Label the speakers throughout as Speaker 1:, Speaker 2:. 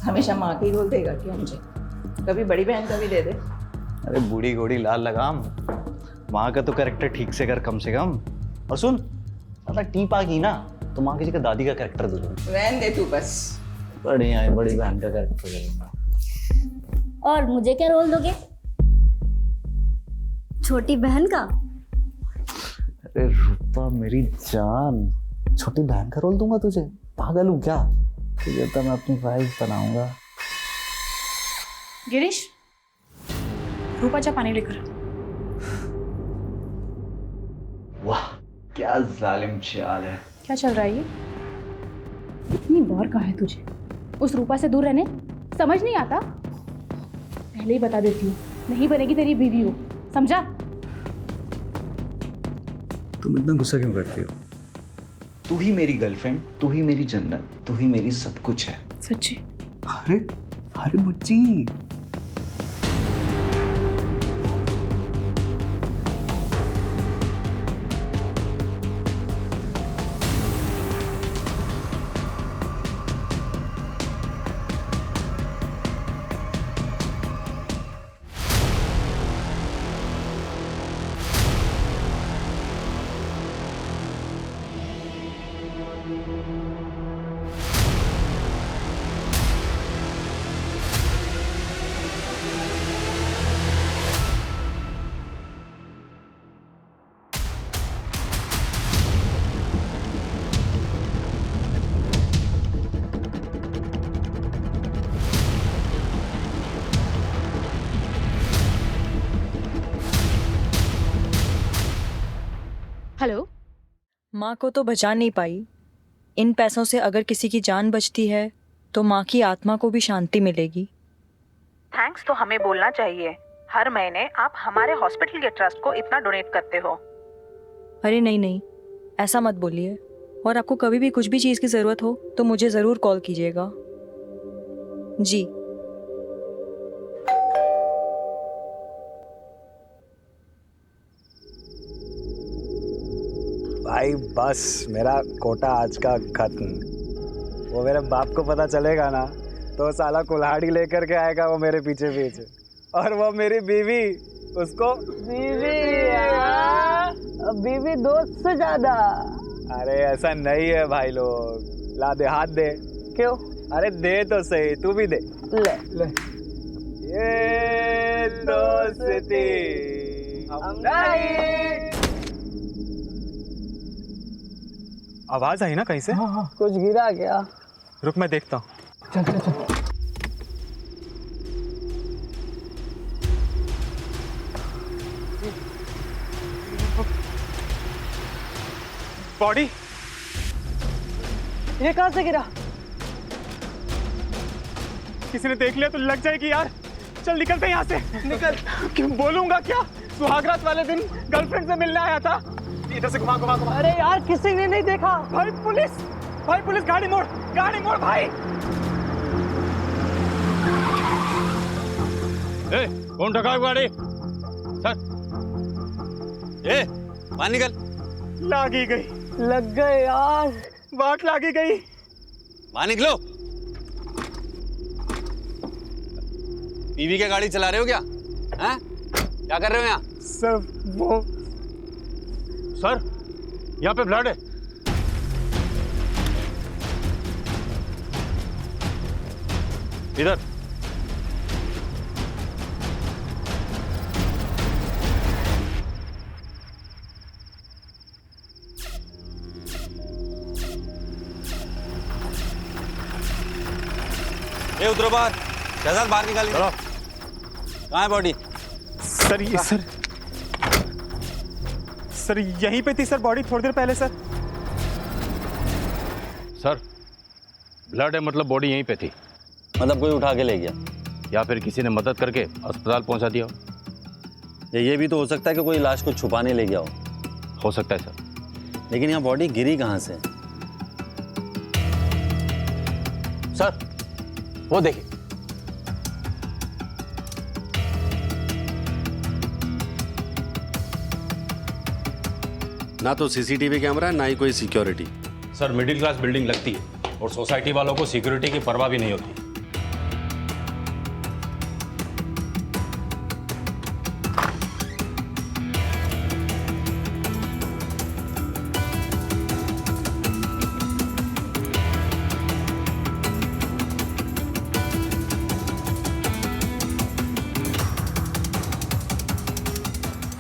Speaker 1: हमेशा माँ के ही रोल देगा क्या मुझे? कभी बड़ी बहन का भी दे दे।
Speaker 2: अरे बूढ़ी घोड़ी लाल लगाम, माँ का तो कैरेक्टर ठीक से कर कम से कम। और सुन, ज्यादा टीप आ गई ना तो माँ की जगह दादी का कैरेक्टर दे दूंगा।
Speaker 1: रहने दे तू बस।
Speaker 2: बढ़िया है, बड़ी बहन का कैरेक्टर करूंगा।
Speaker 3: और मुझे क्या रोल दोगे? छोटी बहन का?
Speaker 2: अरे रूपा मेरी जान, छोटी बहन का रोल दूंगा तुझे? पागल हूँ क्या? तुझे तो मैं अपनी वाइफ बनाऊंगा।
Speaker 4: गिरीश, रूपा जा पानी लेकर।
Speaker 2: वाह क्या जालिम चाल है।
Speaker 4: क्या चल रहा है ये? इतनी बार कहा है तुझे उस रूपा से दूर रहने, समझ नहीं आता? पहले ही बता देती हूँ, नहीं बनेगी तेरी बीवी हो, समझा?
Speaker 2: तुम इतना गुस्सा क्यों करती हो? तू ही मेरी गर्लफ्रेंड, तू ही मेरी जन्नत, तू ही मेरी सब कुछ है।
Speaker 4: सच्ची?
Speaker 2: अरे अरे बुच्ची,
Speaker 4: हेलो।
Speaker 5: माँ को तो बचा नहीं पाई, इन पैसों से अगर किसी की जान बचती है तो माँ की आत्मा को भी शांति मिलेगी।
Speaker 6: थैंक्स तो हमें बोलना चाहिए। हर महीने आप हमारे हॉस्पिटल के ट्रस्ट को इतना डोनेट करते हो।
Speaker 5: अरे नहीं नहीं, ऐसा मत बोलिए। और आपको कभी भी कुछ भी चीज़ की ज़रूरत हो तो मुझे ज़रूर कॉल कीजिएगा जी।
Speaker 7: भाई बस मेरा कोटा आज का खत्म। वो मेरे बाप को पता चलेगा ना तो साला कुल्हाड़ी लेकर के आएगा वो मेरे पीछे पीछे। और वो मेरी बीवी, उसको बीवी दोस्त से ज्यादा। अरे ऐसा नहीं है भाई लोग। ला दे, हाथ दे। क्यों? अरे दे तो सही, तू भी दे। ले ले। ये दोस्ती हम नहीं। आवाज आई ना कहीं से? हाँ। कुछ गिरा क्या? रुक मैं देखता हूँ। चल चल चल। बॉडी ये कहाँ से गिरा? किसी ने देख लिया तो लग जाएगी यार। चल निकलते यहाँ से। निकल। क्यों बोलूंगा क्या? सुहागरात वाले दिन गर्लफ्रेंड से मिलने आया था। इधर से घुमा घुमा घुमा। अरे यार किसी ने नहीं देखा। भाई पुलिस गाड़ी मोड़ भाई।
Speaker 8: ए, कौन ठगा है गाड़ी? सर, ए, बाहर निकल।
Speaker 7: लागी गई। लग गए यार, बात लागी गई।
Speaker 8: बाहर निकलो। बीवी की गाड़ी चला रहे हो क्या? हैं? क्या कर रहे हो यहाँ?
Speaker 7: सर वो
Speaker 8: सर, यहाँ पे ब्लड है। इधर। ए उतरो बाहर। शहजाद बाहर निकालिए। चलो। कहाँ है बॉडी?
Speaker 7: सर ये सर यहीं पे थी सर बॉडी थोड़ी देर पहले सर।
Speaker 8: सर, ब्लड है मतलब बॉडी यहीं पे थी।
Speaker 9: मतलब कोई उठा के ले गया
Speaker 8: या फिर किसी ने मदद करके अस्पताल पहुंचा दिया हो।
Speaker 9: या ये भी तो हो सकता है कि कोई लाश को छुपाने ले गया
Speaker 8: हो सकता है सर।
Speaker 9: लेकिन यहाँ बॉडी गिरी कहाँ से?
Speaker 8: सर वो देखिए।
Speaker 10: ना तो सीसीटीवी कैमरा ना ही कोई security.
Speaker 8: Sir middle class building लगती है और सोसाइटी वालों को सिक्योरिटी की परवाह भी नहीं होती।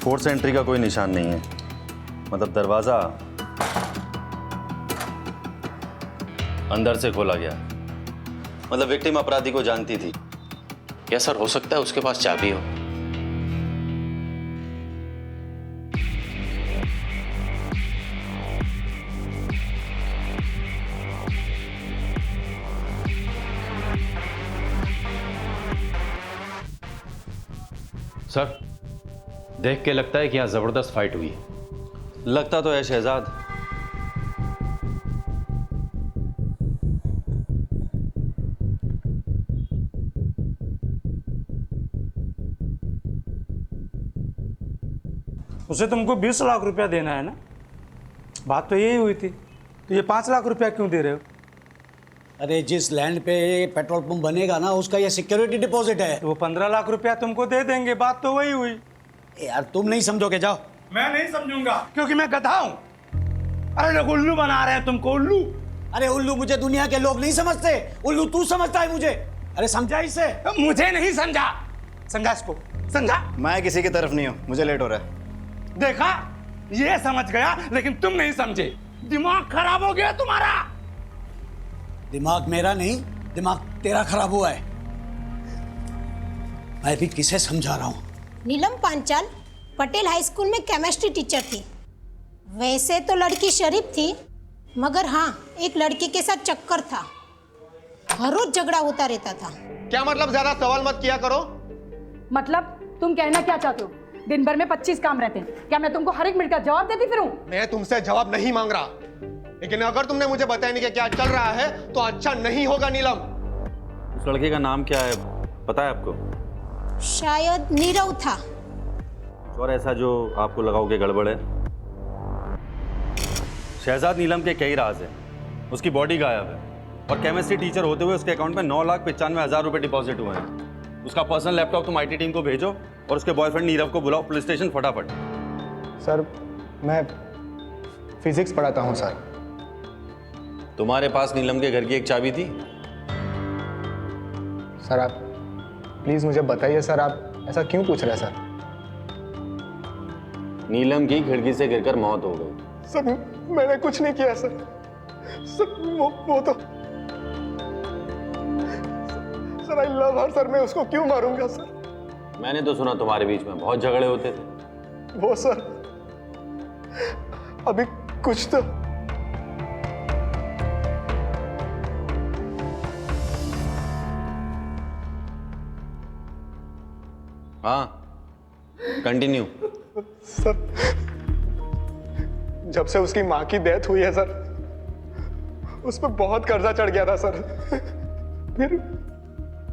Speaker 9: फोर्स एंट्री का कोई निशान नहीं है, मतलब दरवाजा अंदर से खोला गया, मतलब विक्टिम अपराधी को जानती थी।
Speaker 10: या सर हो सकता है उसके पास चाबी हो।
Speaker 8: सर देख के लगता है कि यहाँ जबरदस्त फाइट हुई है।
Speaker 9: लगता तो है शहजाद।
Speaker 11: उसे तुमको 20 लाख रुपया देना है ना? बात तो यही हुई थी। तो ये 5 लाख रुपया क्यों दे रहे हो?
Speaker 12: अरे जिस लैंड पे पेट्रोल पंप बनेगा ना, उसका ये सिक्योरिटी डिपॉजिट है।
Speaker 11: तो वो 15 लाख रुपया तुमको दे देंगे। बात तो वही हुई।
Speaker 12: यार तुम नहीं समझोगे, जाओ।
Speaker 11: मैं नहीं समझूंगा क्योंकि मैं गधा हूं। अरे लोग उल्लू बना रहे हैं तुमको, उल्लू।
Speaker 12: अरे उल्लू मुझे दुनिया के लोग नहीं समझते, उल्लू तू समझता है मुझे। अरे समझा इसे।
Speaker 11: मुझे नहीं समझा, समझा इसको, समझा।
Speaker 2: मैं किसी की तरफ नहीं हूं, मुझे लेट हो रहा है।
Speaker 11: देखा, ये समझ गया लेकिन तुम नहीं समझे। दिमाग खराब हो गया तुम्हारा।
Speaker 12: दिमाग मेरा नहीं, दिमाग तेरा खराब हुआ है। मैं भी किसे समझा रहा हूं।
Speaker 3: नीलम पांचाल पटेल हाई स्कूल में केमिस्ट्री टीचर थी। वैसे तो लड़की शरीफ थी, मगर हाँ, एक लड़के के साथ चक्कर था। हर रोज झगड़ा होता रहता था।
Speaker 7: क्या मतलब? ज्यादा सवाल मत किया करो।
Speaker 4: मतलब तुम कहना क्या चाहते हो? दिन भर में 25 काम रहते हैं, क्या मैं तुमको हर एक मिनट का जवाब देती फिरूं?
Speaker 7: मैं तुमसे जवाब नहीं मांग रहा, लेकिन अगर तुमने मुझे बताया नहीं कि क्या चल रहा है तो अच्छा नहीं होगा। नीलम,
Speaker 9: उस लड़के का नाम क्या है पता है आपको?
Speaker 3: शायद नीरव था।
Speaker 9: और ऐसा जो आपको लगा हो कि गड़बड़ है? शहजाद नीलम के कई राज हैं। उसकी बॉडी गायब है और केमिस्ट्री टीचर होते हुए उसके अकाउंट में 9,95,000 रुपए डिपॉजिट हुए हैं। उसका पर्सनल लैपटॉप तुम IT टीम को भेजो और उसके बॉयफ्रेंड नीरव को बुलाओ पुलिस स्टेशन फटाफट।
Speaker 7: सर मैं फिजिक्स पढ़ाता हूँ सर।
Speaker 9: तुम्हारे पास नीलम के घर की एक चाबी थी?
Speaker 7: सर आप प्लीज मुझे बताइए सर, आप ऐसा क्यों पूछ रहे हैं सर?
Speaker 9: नीलम की खिड़की से गिरकर मौत हो गई।
Speaker 7: सर मैंने कुछ नहीं किया सर। सर वो तो sir I love her sir, मैं उसको क्यों मारूंगा सर?
Speaker 9: मैंने तो सुना तुम्हारे बीच में बहुत झगड़े होते थे।
Speaker 7: वो सर अभी कुछ तो
Speaker 9: हाँ कंटिन्यू।
Speaker 7: सर जब से उसकी माँ की डेथ हुई है सर, उस पर बहुत कर्जा चढ़ गया था सर।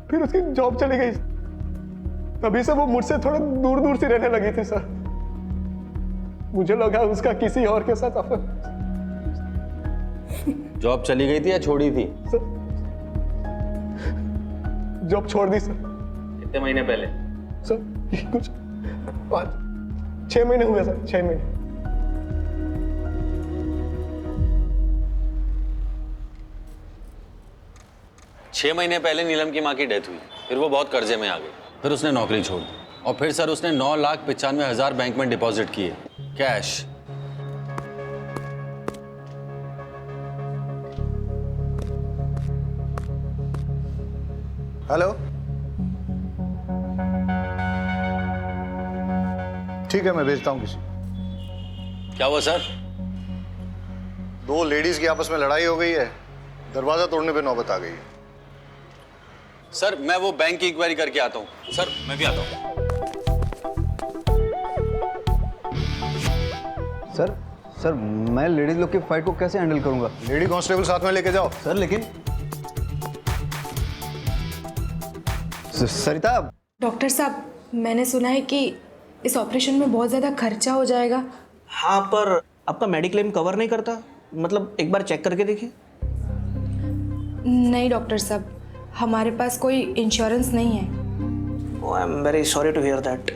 Speaker 7: फिर उसकी जॉब चली गई, तभी से वो मुझसे थोड़ा दूर दूर से रहने लगी थी सर। मुझे लगा उसका किसी और के साथ अफेयर।
Speaker 9: जॉब चली गई थी या छोड़ी थी?
Speaker 7: सर जॉब छोड़ दी सर।
Speaker 9: कितने महीने पहले?
Speaker 7: सर कुछ 6 महीने हुए सर, 6 महीने।
Speaker 9: छह महीने पहले नीलम की माँ की डेथ हुई, फिर वो बहुत कर्जे में आ गई, फिर उसने नौकरी छोड़ दी और फिर सर उसने 9,95,000 बैंक में डिपॉजिट किए कैश।
Speaker 7: हेलो, ठीक है मैं भेजता हूँ किसी।
Speaker 9: क्या हुआ सर?
Speaker 7: 2 लेडीज की आपस में लड़ाई हो गई है, दरवाजा तोड़ने पे नौबत आ गई है।
Speaker 9: सर मैं वो बैंक की इंक्वायरी करके आता हूँ। सर मैं भी आता हूँ।
Speaker 2: सर मैं लेडीज लोग की फाइट को कैसे हैंडल करूंगा?
Speaker 7: लेडी कांस्टेबल साथ में लेके जाओ।
Speaker 2: सर लेकिन सरिता।
Speaker 13: डॉक्टर साहब मैंने सुना है कि इस ऑपरेशन में बहुत ज़्यादा खर्चा हो जाएगा।
Speaker 14: हाँ पर आपका मेडिक्लेम कवर नहीं करता, मतलब एक बार चेक करके देखिए।
Speaker 13: नहीं डॉक्टर साहब, हमारे पास कोई इंश्योरेंस नहीं है।
Speaker 14: I am very sorry to hear that.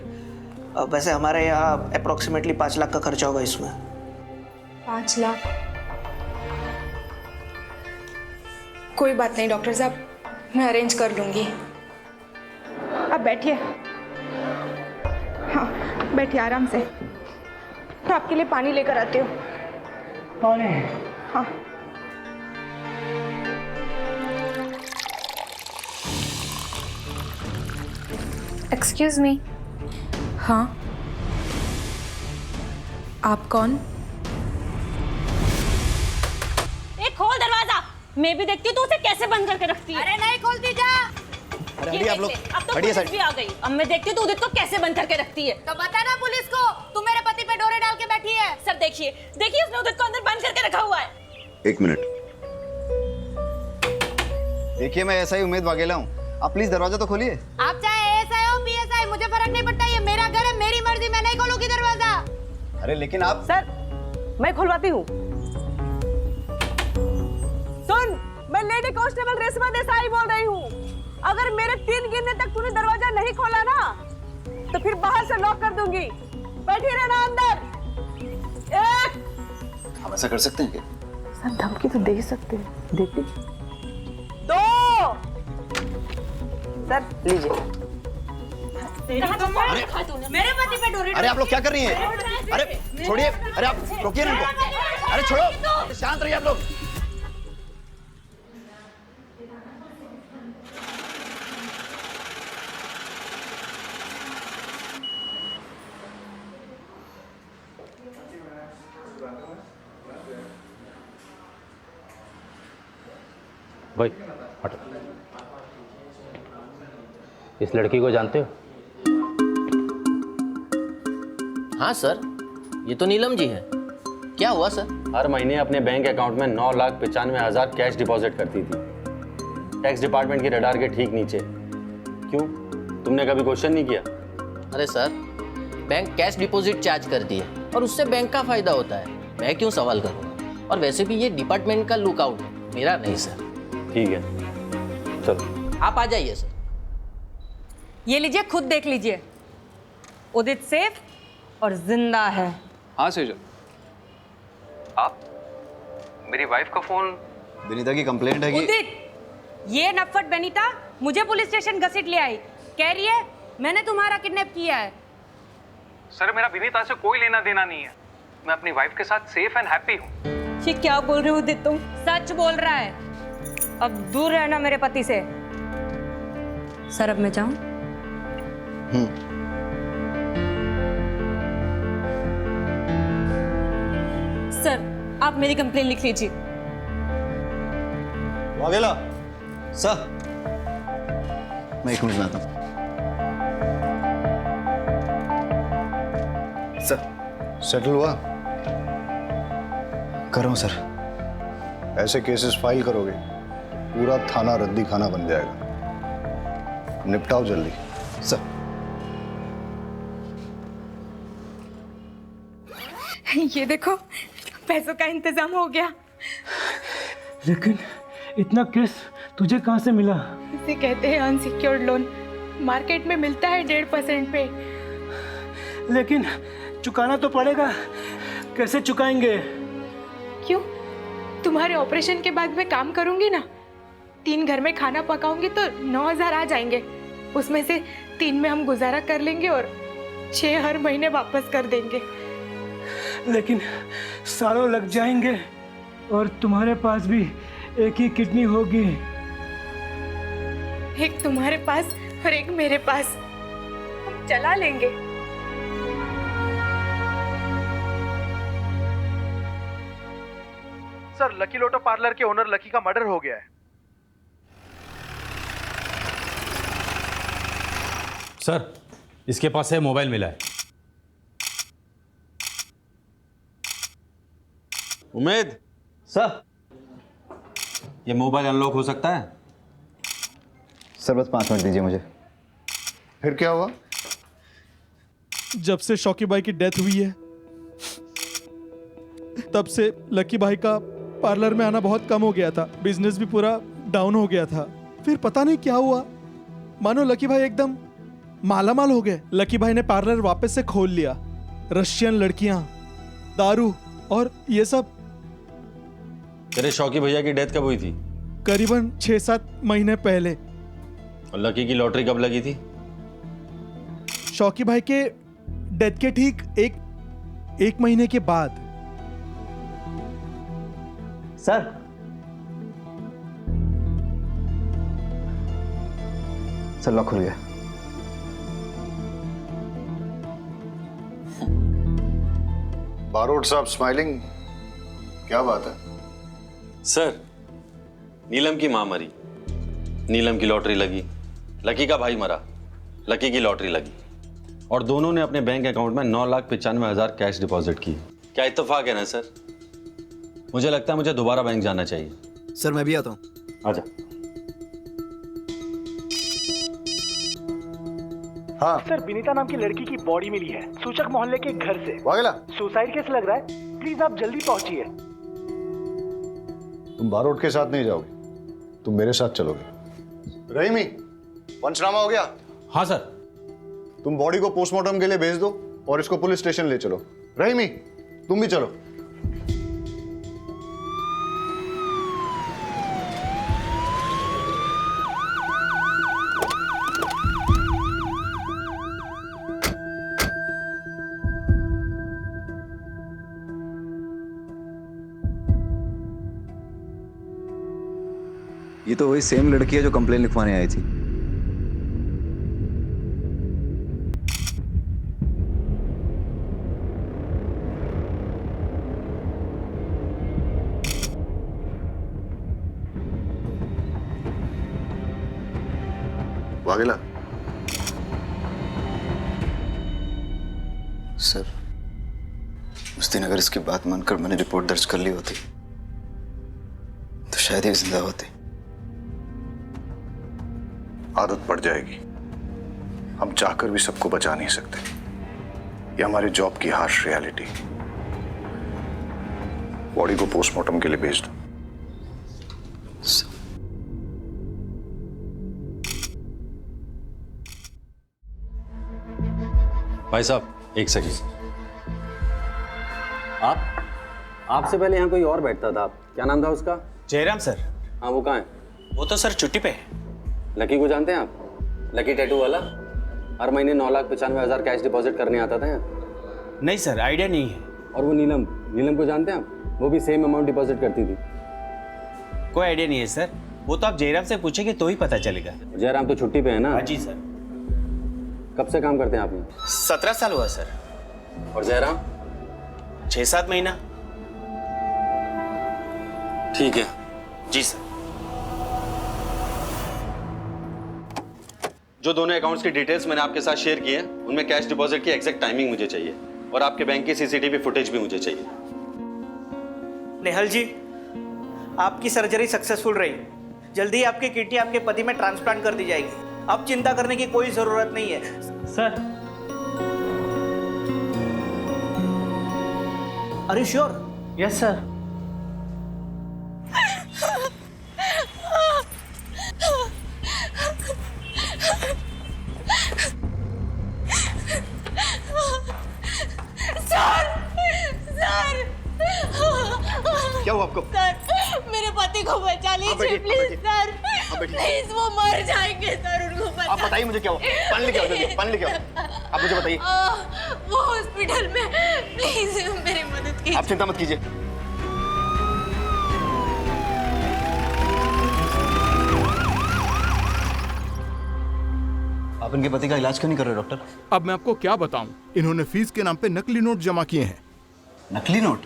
Speaker 14: वैसे हमारे यहाँ अप्रोक्सीमेटली 5 लाख का खर्चा होगा इसमें।
Speaker 13: 5 लाख? कोई बात नहीं डॉक्टर साहब, मैं अरेंज कर लूँगी।
Speaker 4: अब बैठिए।
Speaker 13: हाँ बैठिए आराम से, मैं आपके लिए पानी लेकर आती हूँ।
Speaker 11: पानी?
Speaker 13: हाँ। Excuse me. हाँ आप कौन?
Speaker 15: खोल दरवाजा। मैं भी देखती हूँ तू उसे कैसे बंद करके रखती है। अरे नहीं खोलती जा।
Speaker 2: अरे आप लोग
Speaker 15: अब तो पुलिस भी आ गई। अब मैं देखती हूँ तू उदित को कैसे बंद करके रखती है। तो बता ना पुलिस को तू मेरे पति पे डोरे डाल के बैठी है। सर देखिए देखिए उसने उदित को अंदर बंद करके रखा हुआ है।
Speaker 2: एक मिनट, देखिए मैं ऐसा ही उम्मीद वाघेला हूँ, आप प्लीज दरवाजा तो खोलिए।
Speaker 15: आप चाहे एएसआई हो पीएसआई, मुझे फर्क नहीं पड़ता, ये मेरा घर है, मेरी मर्जी, मैं नहीं खोलूंगी दरवाजा।
Speaker 2: अरे लेकिन आप।
Speaker 16: सर मैं खुलवाती हूँ। सुन, मैं लेडी कांस्टेबल रेशमा देसाई बोल रही हूँ। अगर मेरे 3 गिनने तक तूने दरवाजा नहीं खोला ना तो फिर बाहर से लॉक कर दूंगी। बैठी रहना अंदर। 1
Speaker 2: हम ऐसा कर सकते हैं क्या?
Speaker 16: सर धमकी तो दे ही सकते हैं, देखिए। 2 सर लीजिए।
Speaker 15: मेरे पति पे डोरे।
Speaker 2: अरे आप लोग क्या कर रही हैं? अरे छोड़िए, अरे आप रोकिए ना इनको। अरे छोड़ो, शांत रहिए आप लोग।
Speaker 10: भाई हटो। इस लड़की को जानते हो?
Speaker 17: हाँ सर, ये तो नीलम जी है। क्या हुआ सर?
Speaker 9: हर महीने अपने बैंक अकाउंट में 9,95,000 कैश डिपॉजिट करती थी, टैक्स डिपार्टमेंट के रडार के ठीक नीचे। क्यों, तुमने कभी क्वेश्चन नहीं किया?
Speaker 17: अरे sir, bank cash deposit charge करती है और उससे बैंक का फायदा होता है, मैं क्यों सवाल करूँगा? और वैसे भी ये डिपार्टमेंट का लुकआउट है, मेरा नहीं सर।
Speaker 9: ठीक है, चलो
Speaker 17: आप आ जाइए सर।
Speaker 15: ये लीजिए, खुद देख लीजिए। उदित सेफ और जिंदा है।
Speaker 18: हाँ सेजल, आप मेरी वाइफ का फोन।
Speaker 2: विनीता की कंप्लेंट है कि
Speaker 15: उदित, ये नफट बेनीता मुझे पुलिस स्टेशन घसीट ले आई, कह रही है मैंने तुम्हारा किडनैप किया है।
Speaker 18: सर मेरा विनीता से कोई लेना देना नहीं है, मैं अपनी वाइफ के साथ सेफ एंड हैप्पी हूँ।
Speaker 15: ये क्या बोल रहे हो उदित तुम? सच बोल रहा है। अब दूर रहना मेरे पति से। सर अब मैं जाऊं? सर आप मेरी कंप्लेन लिख लीजिए।
Speaker 2: वाघेला सर, मैं 1 मिनट में आता हूँ। सर
Speaker 19: सेटल हुआ?
Speaker 2: कर रहा हूँ सर।
Speaker 19: ऐसे केसेस फाइल करोगे पूरा थाना रद्दी खाना बन जाएगा, निपटाओ जल्दी।
Speaker 2: सर
Speaker 13: ये देखो पैसों का इंतजाम हो गया।
Speaker 11: लेकिन इतना केस तुझे कहाँ से मिला?
Speaker 13: इसे कहते हैं अनसिक्योर्ड लोन, मार्केट में मिलता है 1.5% पे।
Speaker 11: लेकिन चुकाना तो पड़ेगा, कैसे चुकाएंगे?
Speaker 13: क्यों? तुम्हारे ऑपरेशन के बाद मैं काम करूंगी ना, 3 घर में खाना पकाऊंगी तो 9,000 आ जाएंगे। उसमें से 3 में हम गुजारा कर लेंगे और 6 हर महीने वापस कर देंगे।
Speaker 11: लेकिन सालों लग जाएंगे और तुम्हारे पास भी एक ही किडनी होगी।
Speaker 13: एक तुम्हारे पास और एक मेरे पास, हम चला लेंगे।
Speaker 7: सर लकी लोटो पार्लर के ओनर लकी का मर्डर हो गया है।
Speaker 9: सर इसके पास से मोबाइल मिला है। उमेद
Speaker 2: सर,
Speaker 9: ये मोबाइल अनलॉक हो सकता है?
Speaker 2: सर बस 5 मिनट दीजिए मुझे।
Speaker 19: फिर क्या हुआ?
Speaker 20: जब से शौकी भाई की डेथ हुई है तब से लकी भाई का पार्लर में आना बहुत कम हो गया था, बिजनेस भी पूरा डाउन हो गया था। फिर पता नहीं क्या हुआ, मानो लकी भाई एकदम मालामाल हो गए। लकी भाई ने पार्लर वापस से खोल लिया। रशियन लड़कियां, दारू और ये सब।
Speaker 9: तेरे शौकी भैया की डेथ कब हुई थी?
Speaker 20: करीबन 6-7 महीने पहले।
Speaker 9: और लकी की लॉटरी कब लगी थी?
Speaker 20: शौकी भाई के डेथ के ठीक एक महीने के बाद।
Speaker 2: सर सर लॉक खुल गया।
Speaker 19: बारोट साहब स्माइलिंग, क्या बात है?
Speaker 9: सर नीलम की मां मरी, नीलम की लॉटरी लगी, लकी का भाई मरा, लकी की लॉटरी लगी, और दोनों ने अपने बैंक अकाउंट में 9,95,000 कैश डिपॉजिट की। क्या इत्तेफाक है ना सर? मुझे लगता है मुझे दोबारा बैंक जाना चाहिए।
Speaker 21: सर मैं भी आता हूँ।
Speaker 9: आजा।
Speaker 19: हाँ
Speaker 22: सर, विनीता नाम की लड़की की बॉडी मिली है सूचक मोहल्ले के घर से।
Speaker 19: वागेला,
Speaker 22: सुसाइड केस लग रहा है, प्लीज आप जल्दी पहुंचिए।
Speaker 19: तुम बारोट के साथ नहीं जाओगे, तुम मेरे साथ चलोगे। रहीमी, पंचनामा हो गया?
Speaker 10: हाँ सर।
Speaker 19: तुम बॉडी को पोस्टमार्टम के लिए भेज दो और इसको पुलिस स्टेशन ले चलो। रहीमी, तुम भी चलो।
Speaker 21: ये तो वही सेम लड़की है जो कंप्लेन लिखवाने आई थी।
Speaker 19: वागेला सर, उस दिन अगर इसकी बात मानकर मैंने रिपोर्ट दर्ज कर ली होती तो शायद ये जिंदा होती। आदत पड़ जाएगी, हम चाहकर भी सबको बचा नहीं सकते, ये हमारे जॉब की हार्श रियलिटी। बॉडी को पोस्टमार्टम के लिए भेज दो।
Speaker 9: भाई साहब एक सेकंड।
Speaker 17: आपसे पहले यहाँ कोई और बैठता था, क्या नाम था उसका?
Speaker 11: जयराम सर।
Speaker 17: हाँ वो कहाँ है?
Speaker 11: वो तो सर छुट्टी पे है।
Speaker 17: लकी को जानते हैं आप? लकी टैटू वाला, हर महीने 9,95,000 कैश डिपॉजिट करने आता था यहाँ।
Speaker 11: नहीं सर, आइडिया नहीं है।
Speaker 17: और वो नीलम को जानते हैं आप? वो भी सेम अमाउंट डिपॉजिट करती थी।
Speaker 11: कोई आइडिया नहीं है सर, वो तो आप जयराम से पूछेंगे तो ही पता चलेगा।
Speaker 17: जयराम तो छुट्टी पे है ना?
Speaker 11: हाँ जी सर।
Speaker 17: कब से काम करते हैं आप यहाँ?
Speaker 11: 17 साल हुआ सर।
Speaker 17: और जयराम?
Speaker 11: 6-7 महीना।
Speaker 9: ठीक है।
Speaker 11: जी सर।
Speaker 9: जो दोनों अकाउंट्स की डिटेल्स मैंने आपके साथ शेयर की है, उनमें कैश डिपॉजिट की एग्जैक्ट टाइमिंग मुझे चाहिए, और आपके बैंक की सीसीटीवी फुटेज भी मुझे चाहिए।
Speaker 14: नेहल जी, आपकी सर्जरी सक्सेसफुल रही, जल्दी ही आपकी किडनी आपके पति में ट्रांसप्लांट कर दी जाएगी। अब चिंता करने की कोई जरूरत नहीं है
Speaker 22: sir.
Speaker 14: Are you sure?
Speaker 22: Yes sir.
Speaker 19: क्या हुआ आपको?
Speaker 15: सर, मेरे पति को बचा लीजिए प्लीज सर, प्लीज वो मर जाएंगे सर, उनको बचा।
Speaker 19: आप बताइए मुझे क्या हुआ? पानी लेके आओ, जल्दी पानी लेके आओ। आप मुझे बताइए।
Speaker 15: वो हॉस्पिटल में, प्लीज मेरी मदद कीजिए।
Speaker 19: आप चिंता मत कीजिए।
Speaker 21: आप इनके पति का इलाज क्यों नहीं कर रहे डॉक्टर?
Speaker 23: अब मैं आपको क्या बताऊं, इन्होंने फीस के नाम पे नकली नोट जमा किए हैं।
Speaker 21: नकली नोट?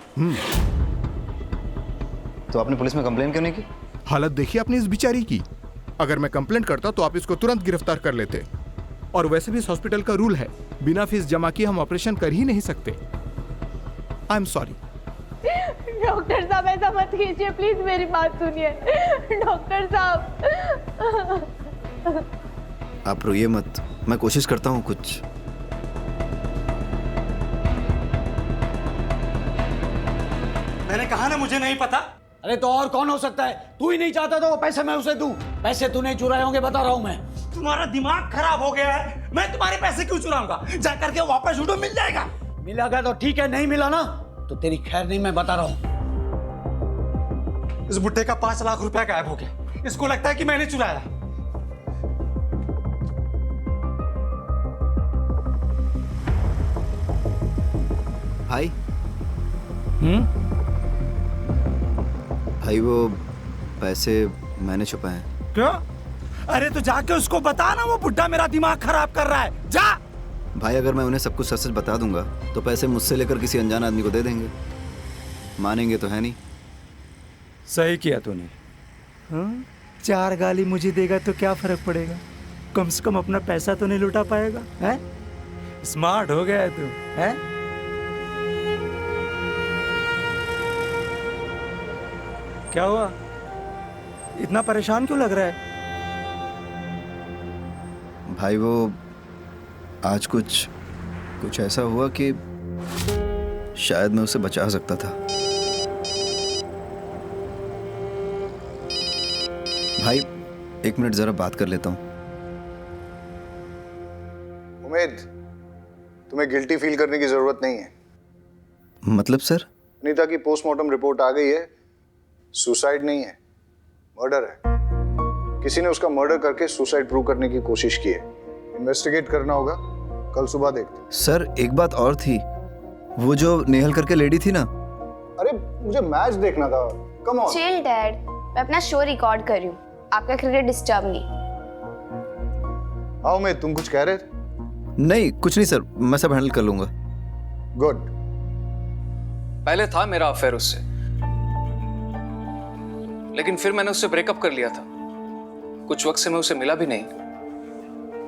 Speaker 21: तो आपने पुलिस में कंप्लेन क्यों नहीं की?
Speaker 23: हालत देखिए आपने इस बेचारी की। अगर मैं कंप्लेंट करता तो आप इसको तुरंत गिरफ्तार कर लेते। और वैसे भी इस हॉस्पिटल का रूल है, बिना फीस जमा किए हम ऑपरेशन कर ही नहीं सकते। I am sorry.
Speaker 13: डॉक्टर साहब ऐसा मत कीजिए प्लीज, मेरी बात सुनिए डॉक्टर साहब।
Speaker 21: आप रोइए मत, मैं कोशिश करता हूँ कुछ।
Speaker 12: मैंने कहा ना मुझे नहीं पता। अरे तो और कौन हो सकता है? तू ही नहीं चाहता तो वो पैसे मैं उसे दूं। पैसे तूने चुराए होंगे, बता रहा हूं मैं।
Speaker 11: तुम्हारा दिमाग खराब हो गया है, मैं तुम्हारे पैसे क्यों चुराऊंगा? जा करके वापस उठो, मिल जाएगा।
Speaker 12: मिलेगा तो ठीक है, नहीं मिला ना तो तेरी खैर नहीं, मैं बता रहा हूं।
Speaker 11: इस बुट्टे का 5 लाख रुपया गायब हो गया, इसको लगता है कि मैंने चुराया।
Speaker 21: भाई भाई वो पैसे मैंने छुपाए हैं।
Speaker 12: क्यों? अरे तो जाके उसको बता ना, वो बुड्ढा मेरा दिमाग खराब कर रहा है। जा।
Speaker 21: भाई अगर मैं उन्हें सब कुछ सच सच बता दूंगा तो पैसे मुझसे लेकर किसी अनजान आदमी को दे देंगे। मानेंगे तो है नहीं।
Speaker 11: सही किया तूने। हाँ? 4 गाली मुझे देगा तो क्या फर्क पड़ेगा? कम से कम अपना पैसा तो नहीं लुटा पाएगा। है? स्मार्ट हो गया है तू। है? क्या हुआ? इतना परेशान क्यों लग रहा है?
Speaker 21: भाई वो आज कुछ ऐसा हुआ कि शायद मैं उसे बचा सकता था। भाई 1 मिनट जरा बात कर लेता हूँ।
Speaker 1: उम्मीद, तुम्हें गिल्टी फील करने की जरूरत नहीं है।
Speaker 21: मतलब सर?
Speaker 1: नीता की पोस्टमार्टम रिपोर्ट आ गई है। सुसाइड नहीं है, मर्डर है। किसी ने उसका मर्डर करके सुसाइड प्रूव करने की कोशिश की है। इन्वेस्टिगेट करना होगा, कल सुबह देखते।
Speaker 21: सर एक बात और थी, वो जो नेहल करके लेडी थी ना।
Speaker 1: अरे मुझे मैच देखना था। Come on.
Speaker 5: चिल डैड, मैं अपना शो रिकॉर्ड कर रही हूँ, आपका क्रिकेट डिस्टर्ब नहीं।
Speaker 1: हाँ उम्मीद, तुम कुछ कह रहे थे?
Speaker 21: नहीं कुछ नहीं सर, मैं सब हैंडल कर लूंगा।
Speaker 1: गुड।
Speaker 18: पहले था मेरा अफेयर उससे, लेकिन फिर मैंने उससे ब्रेकअप कर लिया था। कुछ वक्त से मैं उसे मिला भी नहीं।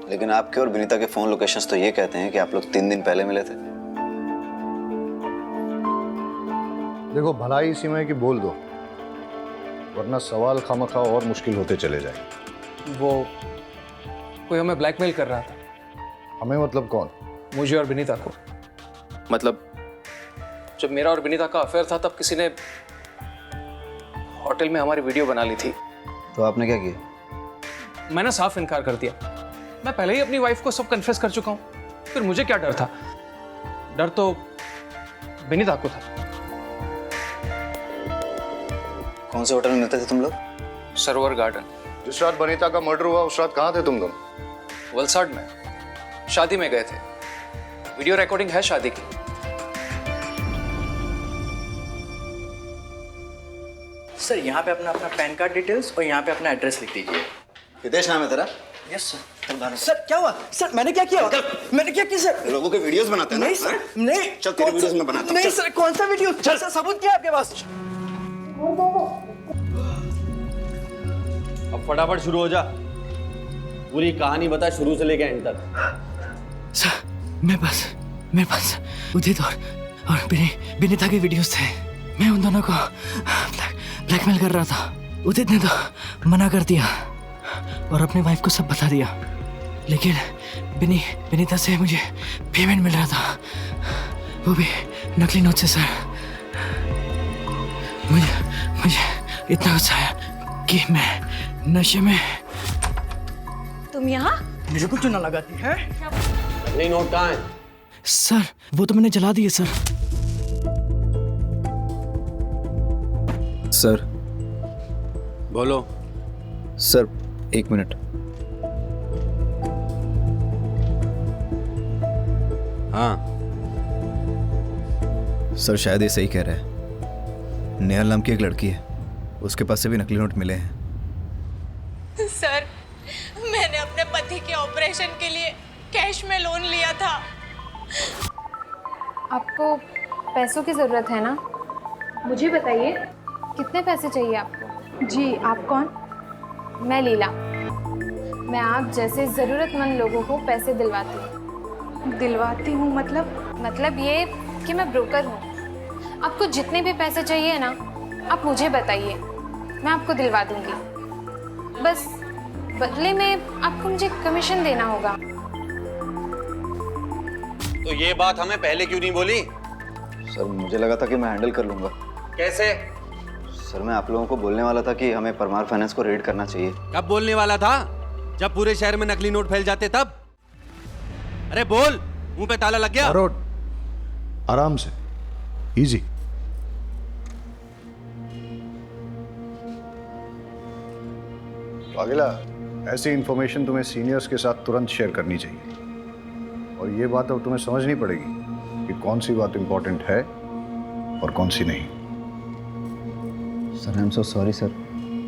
Speaker 21: लेकिन आपके और विनीता के फोन लोकेशंस तो ये कहते हैं कि आप लोग 3 दिन पहले मिले थे।
Speaker 1: देखो भलाई इसी में कि बोल दो, वरना सवाल खामखा और मुश्किल होते चले जाएंगे।
Speaker 18: वो कोई हमें ब्लैकमेल कर रहा था।
Speaker 1: हमें मतलब कौन?
Speaker 18: मुझे और विनीता को। मतलब जब मेरा और विनीता का अफेयर था तब किसी ने होटल में हमारी वीडियो बना ली थी।
Speaker 21: तो आपने क्या किया?
Speaker 18: मैंने साफ इनकार कर दिया। मैं पहले ही अपनी वाइफ को सब कन्फेस कर चुका हूं, फिर मुझे क्या डर था? डर तो विनीता को था।
Speaker 21: कौन से होटल में मिलते थे तुम लोग?
Speaker 18: सरोवर गार्डन।
Speaker 1: जिस रात वनिता का मर्डर हुआ उस रात कहाँ थे तुम लोग?
Speaker 18: वलसाड में शादी में गए थे। वीडियो रिकॉर्डिंग है शादी की।
Speaker 14: सर यहाँ पे अपना पैन कार्ड डिटेल्स और यहाँ पे अपना एड्रेस लिख दीजिए।
Speaker 21: हितेश नाम है तेरा?
Speaker 14: Yes sir. सर क्या हुआ? सर मैंने क्या किया? मैंने क्या किया सर?
Speaker 21: लोगों के वीडियोस बनाते हैं ना?
Speaker 14: नहीं सर, नहीं।
Speaker 21: चल तेरे वीडियोस में बनाता हूं।
Speaker 14: नहीं सर, कौन सा वीडियो? चल सर, सबूत क्या है आपके पास?
Speaker 9: अब फटाफट शुरू हो जा, पूरी कहानी बता शुरू से लेकर एंड तक।
Speaker 12: सर मेरे पास उदित और विनीता के वीडियोस थे। मैं उन दोनों को ब्लैकमेल कर रहा था। उदित ने तो मना कर दिया और अपनी वाइफ को सब बता दिया, लेकिन विनीता से मुझे पेमेंट मिल रहा था, वो भी नकली नोट से। सर मुझे इतना गुस्सा आया कि मैं नशे में।
Speaker 15: तुम यहाँ?
Speaker 14: मुझे कुछ ना लगाती है।
Speaker 9: नकली नोट कहाँ है?
Speaker 12: सर वो तो मैंने जला दिए सर।
Speaker 21: सर
Speaker 9: बोलो।
Speaker 21: Sir 1 minute.
Speaker 9: हाँ
Speaker 21: सर शायद ये सही कह रहा है। नेहल नाम की एक लड़की है, उसके पास से भी नकली नोट मिले हैं।
Speaker 15: सर मैंने अपने पति के ऑपरेशन के लिए कैश में लोन लिया था।
Speaker 5: आपको पैसों की ज़रूरत है ना?
Speaker 4: मुझे बताइए,
Speaker 5: कितने पैसे चाहिए आपको?
Speaker 4: जी आप कौन?
Speaker 5: मैं लीला। मैं आप जैसे ज़रूरतमंद लोगों को पैसे दिलवाती हूँ।
Speaker 4: दिलवाती हूँ मतलब
Speaker 5: ये कि मैं ब्रोकर हूँ। आपको जितने भी पैसे चाहिए ना, आप मुझे बताइए, मैं आपको दिलवा दूँगी। बस बदले में आपको मुझे कमीशन देना होगा।
Speaker 9: तो ये बात हमें पहले क्यों नहीं बोली?
Speaker 21: सर मुझे लगा था कि मैं हैंडल कर लूंगा।
Speaker 9: कैसे?
Speaker 21: सर मैं आप लोगों को बोलने वाला था कि हमें परमार फाइनेंस को रेड करना चाहिए।
Speaker 9: कब बोलने वाला था? जब पूरे शहर में नकली नोट फैल जाते तब। अरे बोल, मुंह पे ताला लग गया?
Speaker 1: आराम से, इजी। अगला, ऐसी इंफॉर्मेशन तुम्हें सीनियर्स के साथ तुरंत शेयर करनी चाहिए, और ये बात अब तुम्हें समझनी पड़ेगी कि कौन सी बात इंपॉर्टेंट है और कौन सी नहीं।
Speaker 21: Sir I am so sorry sir,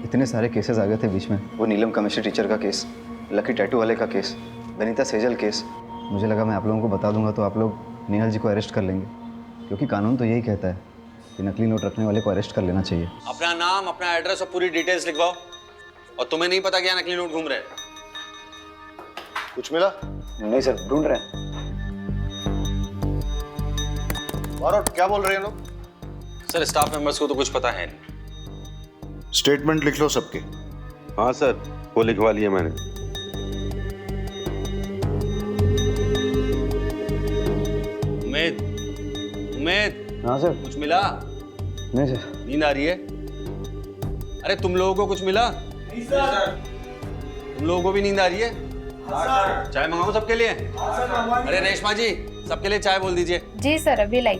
Speaker 21: इतने सारे केसेस आ गए थे बीच में। वो नीलम केमिस्ट्री टीचर का केस, लकी टैटू वाले का केस, बनीता सेजल केस। मुझे लगा मैं आप लोगों को बता दूंगा तो आप लोग नेहल जी को अरेस्ट कर लेंगे, क्योंकि कानून तो यही कहता है कि नकली नोट रखने वाले को अरेस्ट कर लेना चाहिए।
Speaker 9: अपना नाम, अपना एड्रेस और पूरी डिटेल्स लिखवाओ। और तुम्हें नहीं पता क्या नकली नोट घूम रहे हैं?
Speaker 1: कुछ मिला?
Speaker 21: नहीं सर, ढूंढ रहे हैं।
Speaker 1: बारोट, क्या बोल रहे हैं लोग?
Speaker 9: सर स्टाफ मेंबर्स को तो कुछ पता है नहीं।
Speaker 1: स्टेटमेंट लिख लो सबके।
Speaker 9: हाँ सर, वो लिखवा लिया मैंने। उमेद,
Speaker 21: हाँ सर।
Speaker 9: कुछ मिला?
Speaker 21: नहीं सर।
Speaker 9: नींद आ रही है? अरे तुम लोगों को कुछ मिला?
Speaker 7: नहीं सर।
Speaker 9: तुम लोगों को भी नींद आ रही है?
Speaker 7: हाँ,
Speaker 9: चाय मंगाऊं सबके लिए? अरे रेशमा जी, सबके लिए चाय बोल दीजिए।
Speaker 5: जी सर, अभी लाई।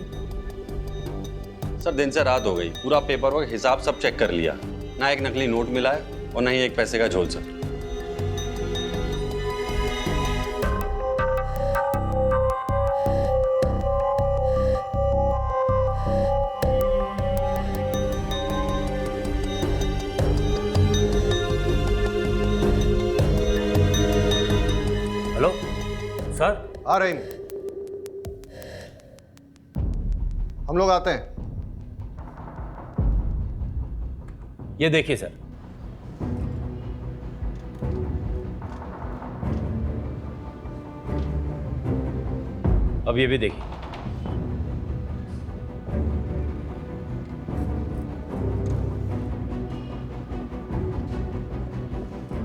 Speaker 9: सर दिन से रात हो गई, पूरा पेपर वर्क हिसाब सब चेक कर लिया, ना एक नकली नोट मिला है और ना ही एक पैसे का झोल। Sir
Speaker 10: hello sir.
Speaker 1: आ रहे हैं, हम लोग आते हैं।
Speaker 10: ये देखिए सर। अब ये भी देखिए।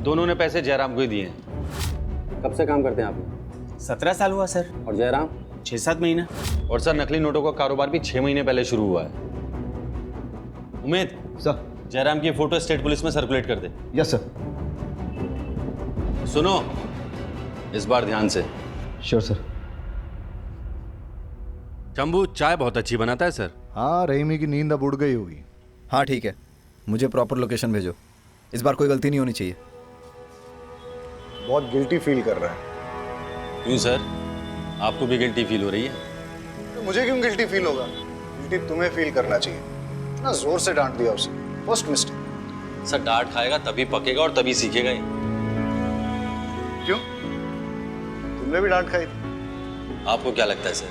Speaker 9: दोनों ने पैसे जयराम को ही दिए हैं। कब से काम करते हैं आप?
Speaker 14: 17 साल हुआ सर।
Speaker 9: और जयराम?
Speaker 14: 6-7 महीना।
Speaker 9: और सर नकली नोटों का कारोबार भी 6 महीने पहले शुरू हुआ है। उमेद
Speaker 21: सर,
Speaker 9: जयराम की फोटो स्टेट पुलिस में सर्कुलेट कर दे।
Speaker 21: Yes sir.
Speaker 9: सुनो, इस बार ध्यान से।
Speaker 21: Sure sir.
Speaker 9: शंभू चाय बहुत अच्छी बनाता है सर।
Speaker 1: हाँ, रहीमी की नींद अब उड़ गई होगी।
Speaker 21: हाँ ठीक है, मुझे प्रॉपर लोकेशन भेजो, इस बार कोई गलती नहीं होनी चाहिए।
Speaker 1: बहुत गिल्टी फील कर रहा है।
Speaker 9: क्यों सर, आपको भी गिल्टी फील हो रही है?
Speaker 1: तो मुझे क्यों गिल्टी फील होगा? गिल्टी तुम्हें फील करना चाहिए। इतना जोर से डांट दिया उसे, फर्स्ट मिस्टेक।
Speaker 9: सर डांट खाएगा तभी पकेगा और तभी सीखेगा ही।
Speaker 1: क्यों, तुमने भी डांट खाई थी?
Speaker 9: आपको क्या लगता है सर?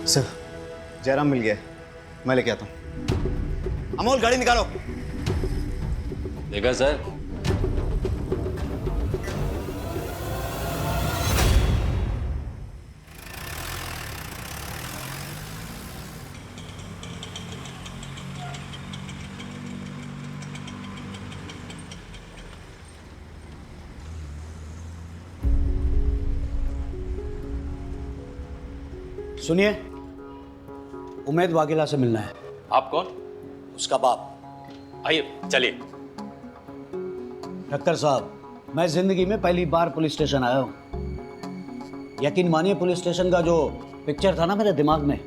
Speaker 21: सर, जयराम मिल गया है, मैं लेके आता हूँ। अमोल गाड़ी निकालो।
Speaker 9: देखा सर,
Speaker 3: सुनिए, उमेद वाघेला से मिलना है।
Speaker 10: आप कौन?
Speaker 3: उसका बाप।
Speaker 10: आइए चलिए।
Speaker 3: ठक्कर साहब, मैं जिंदगी में पहली बार पुलिस स्टेशन आया हूँ। यकीन मानिए, पुलिस स्टेशन का जो पिक्चर था ना मेरे दिमाग में,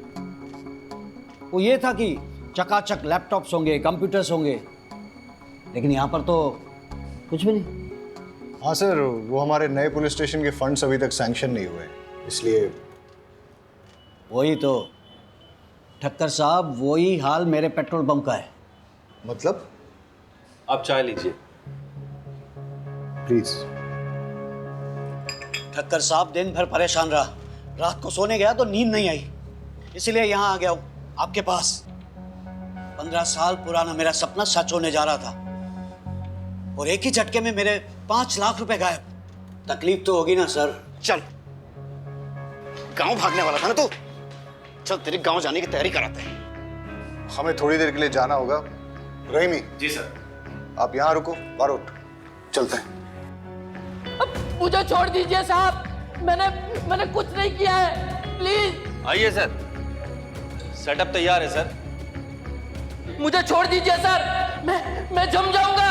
Speaker 3: वो ये था कि चकाचक लैपटॉप्स होंगे, कंप्यूटर्स होंगे, लेकिन यहाँ पर तो कुछ भी नहीं।
Speaker 1: हाँ सर, वो हमारे नए पुलिस स्टेशन के फंड्स अभी तक सैंक्शन नहीं हुए, इसलिए।
Speaker 3: वही तो ठक्कर साहब, वही हाल मेरे पेट्रोल पंप का है।
Speaker 1: मतलब?
Speaker 9: आप चाय लीजिए
Speaker 1: प्लीज।
Speaker 3: ठक्कर साहब, दिन भर परेशान रहा, रात को सोने गया तो नींद नहीं आई, इसीलिए यहाँ आ गया हूँ आपके पास। 15 साल पुराना मेरा सपना सच होने जा रहा था, और एक ही झटके में मेरे 5 लाख रुपए गायब। तकलीफ तो होगी ना सर?
Speaker 21: चल, गांव भागने वाला था ना तू? चल तेरी गांव जाने की तैयारी कराते हैं।
Speaker 1: हमें थोड़ी देर के लिए जाना होगा। रहीमी।
Speaker 10: जी सर।
Speaker 1: आप यहाँ रुको, बारोट चलते हैं।
Speaker 15: मुझे छोड़ दीजिए साहब, मैंने कुछ नहीं किया है, प्लीज।
Speaker 9: आइए सर, सेटअप तैयार है सर।
Speaker 15: मुझे छोड़ दीजिए सर, मैं जम जाऊंगा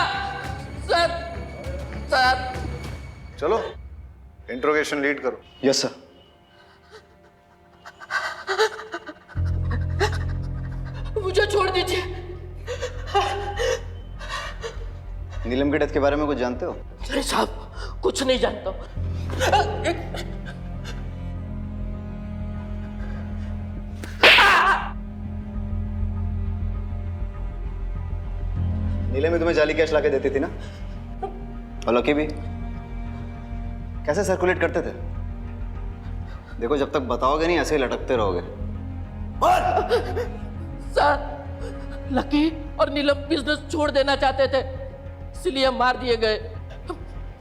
Speaker 15: सर।
Speaker 1: चलो, इंट्रोगेशन लीड करो।
Speaker 21: Yes sir.
Speaker 15: मुझे छोड़ दीजिए।
Speaker 21: नीलम के डेथ के बारे में कुछ जानते हो?
Speaker 15: अरे साहब, कुछ नहीं जानता हूँ।
Speaker 21: नीलम भी तुम्हें जाली कैश लाके देती थी ना, और लकी भी। कैसे सर्कुलेट करते थे? देखो जब तक बताओगे नहीं ऐसे ही लटकते रहोगे।
Speaker 17: सर, लकी और नीलम बिजनेस छोड़ देना चाहते थे, इसलिए मार दिए गए।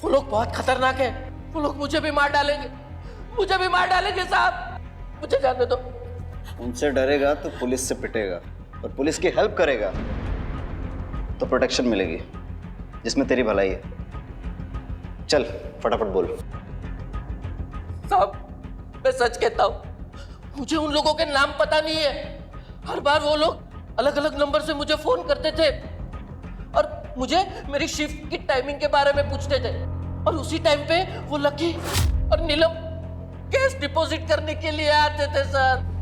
Speaker 17: वो लोग बहुत खतरनाक है, वो लोग मुझे भी मार डालेंगे, मुझे भी मार डालेंगे साहब, मुझे जाने दो।
Speaker 21: उनसे डरेगा तो पुलिस से पिटेगा, और पुलिस की हेल्प करेगा तो प्रोटेक्शन मिलेगी, जिसमें तेरी भलाई है। चल फटाफट बोल।
Speaker 17: साहब, मैं सच कहता हूँ, मुझे उन लोगों के नाम पता नहीं है। हर बार वो लोग अलग अलग नंबर से मुझे फोन करते थे और मुझे मेरी शिफ्ट की टाइमिंग के बारे में पूछते थे, और उसी टाइम पे वो लकी और नीलम कैश डिपॉजिट करने के लिए आते थे सर।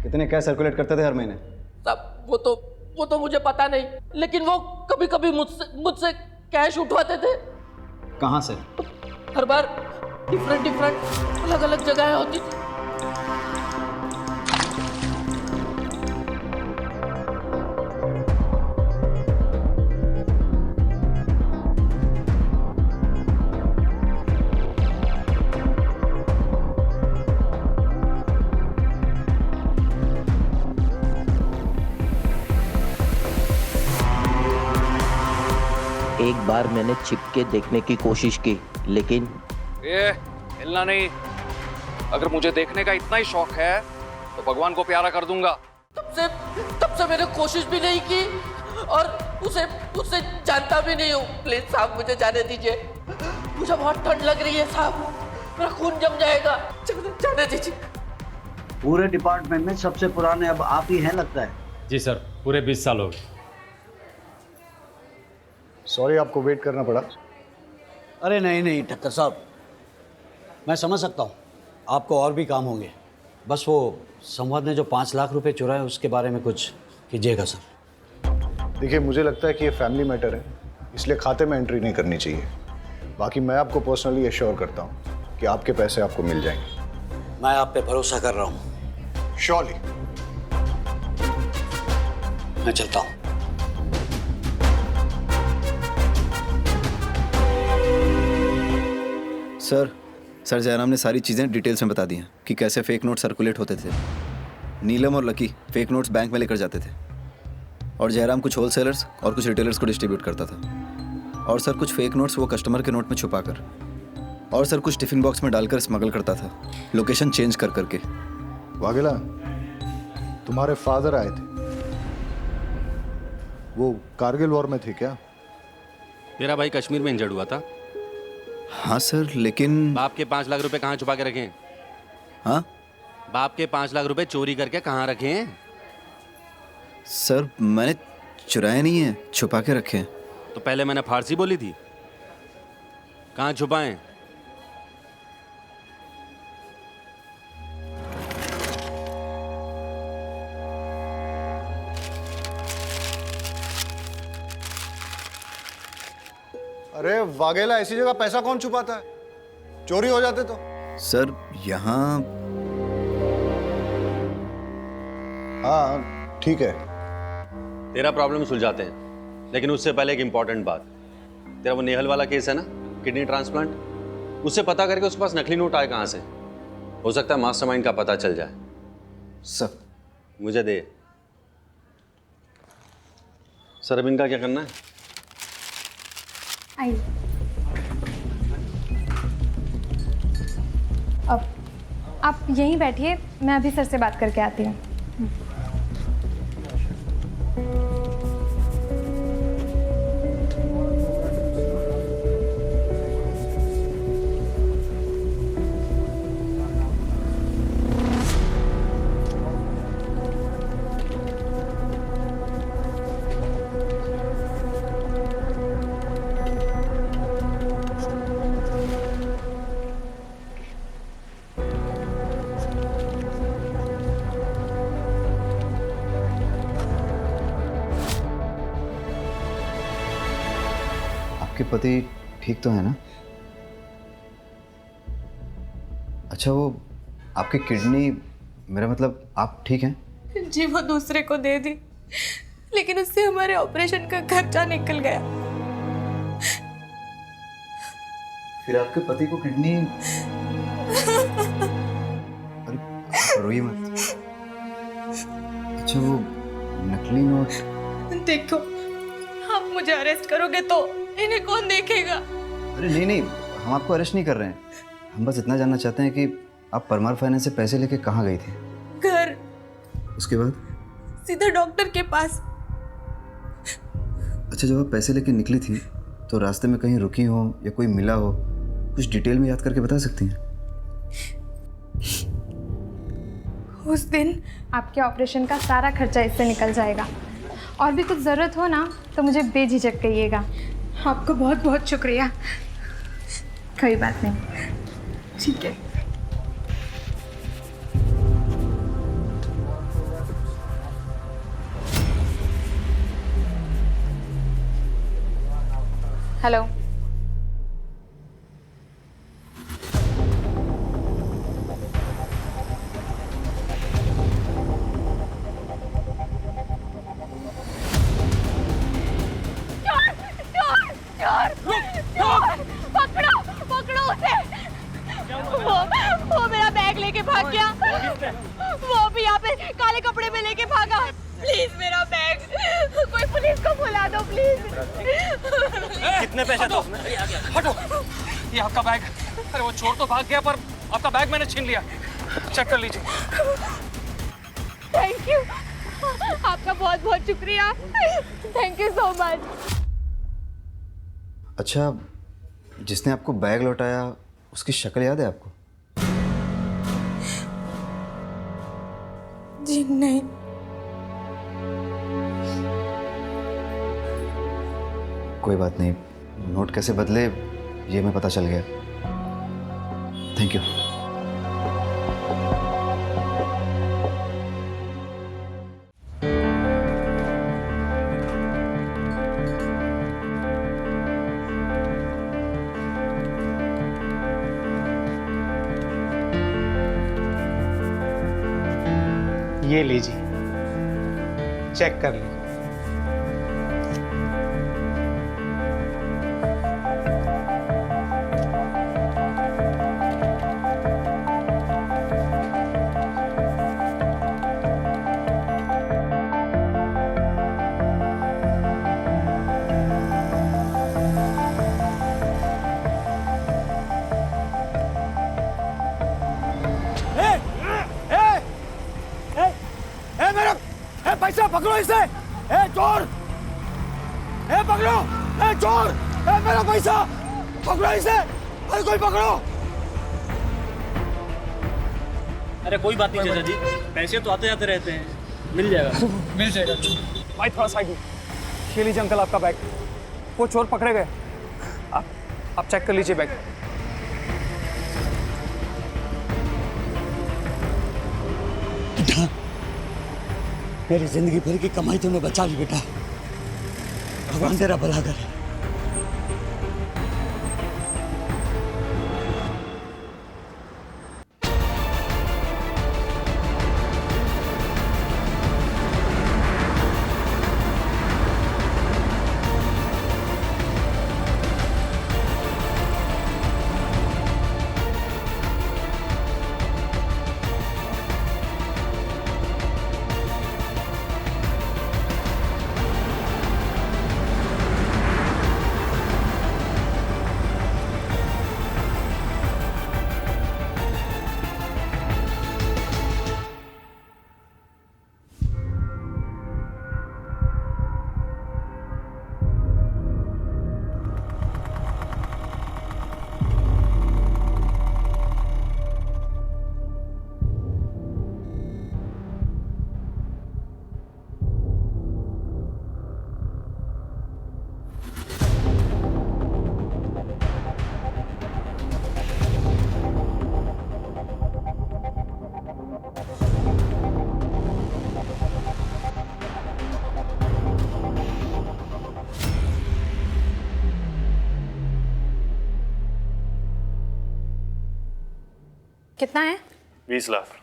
Speaker 21: कितने कैश सर्कुलेट करते थे हर महीने?
Speaker 17: साहब, वो तो मुझे पता नहीं, लेकिन वो कभी कभी मुझसे कैश उठवाते थे।
Speaker 21: कहाँ से?
Speaker 17: हर बार डिफरेंट अलग अलग जगह होती थी। एक बार मैंने छिप के देखने की कोशिश की, लेकिन
Speaker 18: हिलना नहीं। अगर मुझे देखने का इतना ही शौक है तो भगवान को प्यारा कर दूंगा।
Speaker 17: तब से मैंने कोशिश भी नहीं की और उसे जानता भी नहीं हूँ। प्लीज साहब, मुझे जाने दीजिए, मुझे बहुत ठंड लग रही है साहब, मेरा खून जम जाएगा, जाने दीजिए।
Speaker 3: पूरे डिपार्टमेंट में सबसे पुराने अब आप ही हैं लगता है।
Speaker 10: जी सर, पूरे 20 साल हो गए।
Speaker 1: सॉरी आपको वेट करना पड़ा।
Speaker 3: अरे नहीं ठक्कर साहब, मैं समझ सकता हूँ आपको और भी काम होंगे। बस वो संवाद ने जो 5 लाख रुपए चुराए उसके बारे में कुछ कीजिएगा सर।
Speaker 1: देखिए, मुझे लगता है कि ये फैमिली मैटर है, इसलिए खाते में एंट्री नहीं करनी चाहिए। बाकी मैं आपको पर्सनली एश्योर करता हूँ कि आपके पैसे आपको मिल जाएंगे।
Speaker 3: मैं आप पे भरोसा कर रहा हूँ।
Speaker 1: श्योरली।
Speaker 3: मैं चलता हूँ।
Speaker 21: सर जयराम ने सारी चीज़ें डिटेल्स में बता दी हैं कि कैसे फेक नोट सर्कुलेट होते थे। नीलम और लकी फेक नोट्स बैंक में लेकर जाते थे, और जयराम कुछ होलसेलर्स और कुछ रिटेलर्स को डिस्ट्रीब्यूट करता था। और सर कुछ फेक नोट्स वो कस्टमर के नोट में छुपाकर, और सर कुछ टिफिन बॉक्स में डालकर स्मगल करता था, लोकेशन चेंज कर करके।
Speaker 1: वाघेला, तुम्हारे फादर आए थे, वो कारगिल वॉर में थे क्या?
Speaker 9: तेरा भाई कश्मीर में इंजर्ड हुआ था।
Speaker 21: हाँ सर, लेकिन
Speaker 9: बाप के 5 लाख रुपए कहाँ छुपा के रखे हैं?
Speaker 21: हाँ,
Speaker 9: बाप के 5 लाख रुपए चोरी करके कहाँ रखे हैं?
Speaker 21: सर मैंने चुराए नहीं है, छुपा के रखे हैं।
Speaker 9: तो पहले मैंने फारसी बोली थी, कहाँ छुपाएं?
Speaker 1: अरे वाघेला, ऐसी जगह पैसा कौन छुपाता है? चोरी हो जाते तो।
Speaker 21: सर यहाँ,
Speaker 1: हाँ ठीक है,
Speaker 9: तेरा प्रॉब्लम सुलझाते हैं, लेकिन उससे पहले एक इंपॉर्टेंट बात। तेरा वो नेहल वाला केस है ना, किडनी ट्रांसप्लांट, उससे पता करके उसके पास नकली नोट आए कहाँ से। हो सकता है मास्टरमाइंड का पता चल जाए।
Speaker 21: सर
Speaker 9: मुझे दे। सर अब इनका क्या करना है?
Speaker 4: आइए। अब आप यहीं बैठिए, मैं अभी सर से बात करके आती हूँ।
Speaker 21: आपके पति ठीक तो है ना? अच्छा, वो आपकी किडनी, मेरा मतलब आप ठीक हैं?
Speaker 13: जी वो दूसरे को दे दी, लेकिन उससे हमारे ऑपरेशन का खर्चा निकल गया।
Speaker 21: फिर आपके पति को किडनी, अरे आप रोइए मत। अच्छा, वो नकली नोट।
Speaker 13: देखो, आप मुझे अरेस्ट करोगे तो इन्हें कौन देखेगा?
Speaker 21: अरे नहीं नहीं, हम आपको अरेस्ट नहीं कर रहे हैं। हम बस इतना जानना चाहते हैं कि आप परमार फाइनेंस से पैसे लेके कहाँ गई थी?
Speaker 13: घर।
Speaker 21: उसके बाद?
Speaker 13: सीधा डॉक्टर के पास।
Speaker 21: अच्छा, जब आप पैसे लेके निकली थी तो रास्ते में कहीं रुकी हो या कोई मिला हो, कुछ डिटेल में याद करके बता सकती हैं?
Speaker 5: उस दिन आपके ऑपरेशन का सारा खर्चा इससे निकल जाएगा। और भी कुछ ज़रूरत हो ना तो मुझे बेझिझक कहिएगा।
Speaker 13: आपको बहुत बहुत शुक्रिया।
Speaker 5: कोई बात नहीं। ठीक है। हेलो।
Speaker 15: पकड़ो पकड़ो उसे। वो मेरा बैग लेके भाग गया। वो भी यहाँ पे काले कपड़े में लेके भागा। प्लीज मेरा बैग, कोई पुलिस को बुला दो प्लीज।
Speaker 18: कितने पैसे दो? हटो, ये आपका बैग। अरे वो चोर तो भाग गया पर आपका बैग मैंने छीन लिया। चेक कर लीजिए।
Speaker 15: थैंक यू, आपका बहुत बहुत शुक्रिया। Thank you so much.
Speaker 21: अच्छा, जिसने आपको बैग लौटाया उसकी शक्ल याद है आपको?
Speaker 13: जी नहीं।
Speaker 21: कोई बात नहीं, नोट कैसे बदले ये मैं पता चल गया। Thank you.
Speaker 7: ये लीजिए, चेक कर लीजिए।
Speaker 3: पैसा पकड़ो इसे। ए चोर, ए पकड़ो, ए चोर, ए मेरा पैसा पकड़ो इसे। अरे कोई पकड़ो।
Speaker 6: अरे कोई बात नहीं चाचा जी, पैसे तो आते जाते रहते हैं, मिल जाएगा।
Speaker 18: मिल जाएगा। भाई थोड़ा साइड में। ये लीजिए अंकल आपका बैग। वो चोर पकड़े गए। आप चेक कर लीजिए बैग।
Speaker 3: मेरी जिंदगी भर की कमाई तूने बचा ली बेटा। भगवान तेरा भला करे।
Speaker 5: कितना है?
Speaker 9: 20 लाख।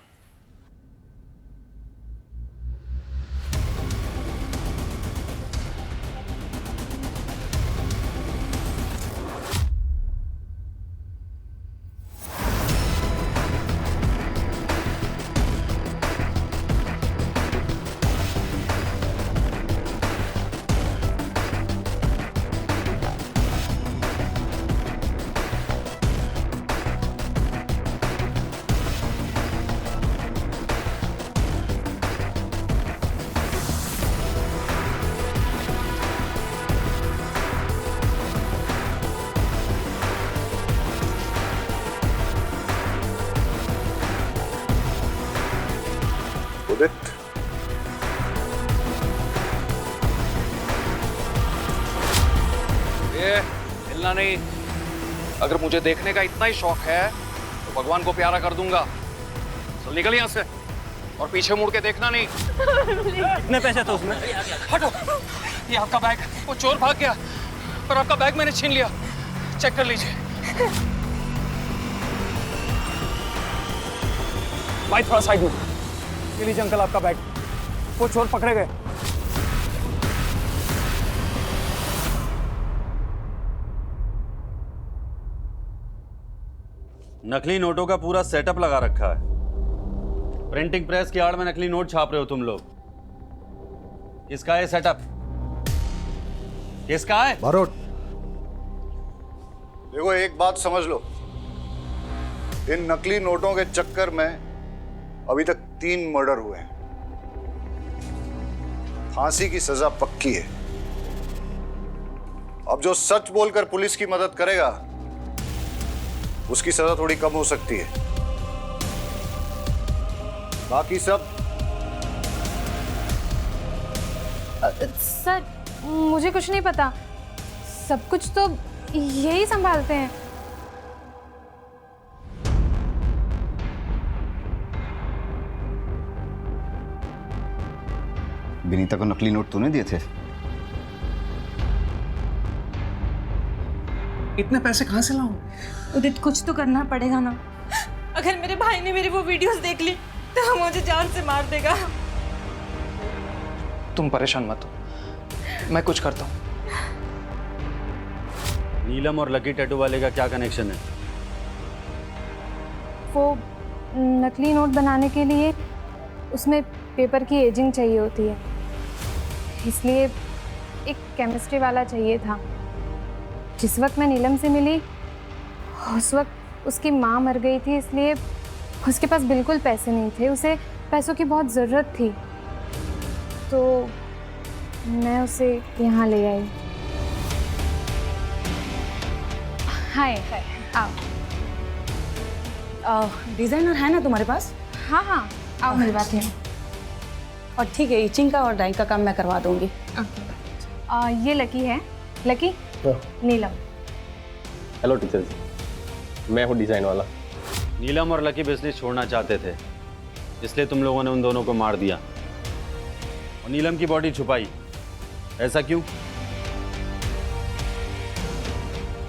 Speaker 1: उदित,
Speaker 18: ये हिलना नहीं। अगर मुझे देखने का इतना ही शौक है तो भगवान को प्यारा कर दूंगा। चल निकल यहाँ से और पीछे मुड़ के देखना नहीं।
Speaker 6: कितने पैसे थे उसमें?
Speaker 18: हटो, ये आपका बैग। वो चोर भाग गया पर आपका बैग मैंने छीन लिया। चेक कर लीजिए।
Speaker 7: भाई थोड़ा साइड में। ये लीजिए अंकल आपका बैग। वो चोर पकड़े गए।
Speaker 9: नकली नोटों का पूरा सेटअप लगा रखा है। प्रिंटिंग प्रेस की आड़ में नकली नोट छाप रहे हो तुम लोग। किसका है सेटअप? किसका है?
Speaker 1: बारोट, देखो एक बात समझ लो, इन नकली नोटों के चक्कर में अभी तक 3 मर्डर हुए हैं। फांसी की सजा पक्की है। अब जो सच बोलकर पुलिस की मदद करेगा उसकी सजा थोड़ी कम हो सकती है। बाकी सब
Speaker 5: सर मुझे कुछ नहीं पता। सब कुछ तो यही संभालते हैं।
Speaker 21: विनीता को नकली नोट तूने दिए थे?
Speaker 18: इतने पैसे कहाँ से लाऊं?
Speaker 15: उदित कुछ तो करना पड़ेगा ना। अगर मेरे भाई ने मेरी वो वीडियोस देख ली तो मुझे जान से मार देगा।
Speaker 18: तुम परेशान मत हो, मैं कुछ करता हूँ।
Speaker 9: नीलम और लकी टैटू वाले का क्या कनेक्शन है?
Speaker 5: वो नकली नोट बनाने के लिए उसमें पेपर की एजिंग चाहिए होती है, इसलिए एक केमिस्ट्री वाला चाहिए था। जिस वक्त मैं नीलम से मिली उस वक्त उसकी माँ मर गई थी, इसलिए उसके पास बिल्कुल पैसे नहीं थे। उसे पैसों की बहुत ज़रूरत थी, तो मैं उसे यहाँ ले आई। हाय, आओ।
Speaker 15: डिज़ाइनर है ना तुम्हारे पास?
Speaker 5: हाँ हाँ, आओ मेरी बात है।
Speaker 15: और ठीक है, इचिंग का और डाइंग का काम मैं करवा दूंगी।
Speaker 5: ये लकी है। लकी, नीलम।
Speaker 8: हेलो टीचर जी, मैं हूँ डिज़ाइन वाला।
Speaker 9: नीलम और लकी बिजनेस छोड़ना चाहते थे, इसलिए तुम लोगों ने उन दोनों को मार दिया और नीलम की बॉडी छुपाई। ऐसा क्यों?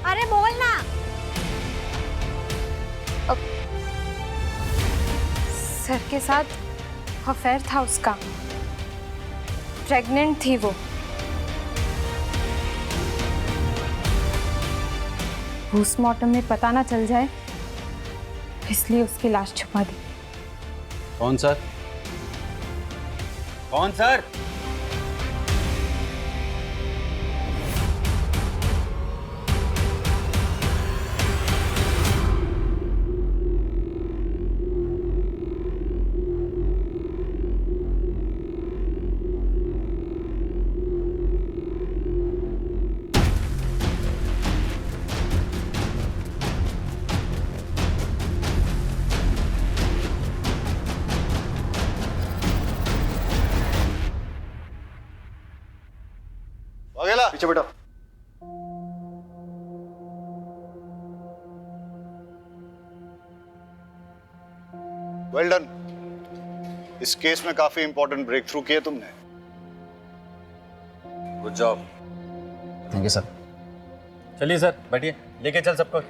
Speaker 5: अरे बोल ना। सर के साथ अफेयर था उसका। प्रेग्नेंट थी वो। पोस्टमार्टम में पता ना चल जाए, इसलिए उसकी लाश छुपा दी।
Speaker 9: कौन सर? कौन सर?
Speaker 1: अगला पीछे बैठो। Well done. इस केस में काफी इंपॉर्टेंट ब्रेक थ्रू किया तुमने।
Speaker 9: Good job.
Speaker 21: Thank you sir.
Speaker 9: चलिए सर, बैठिए, लेके चल सबको।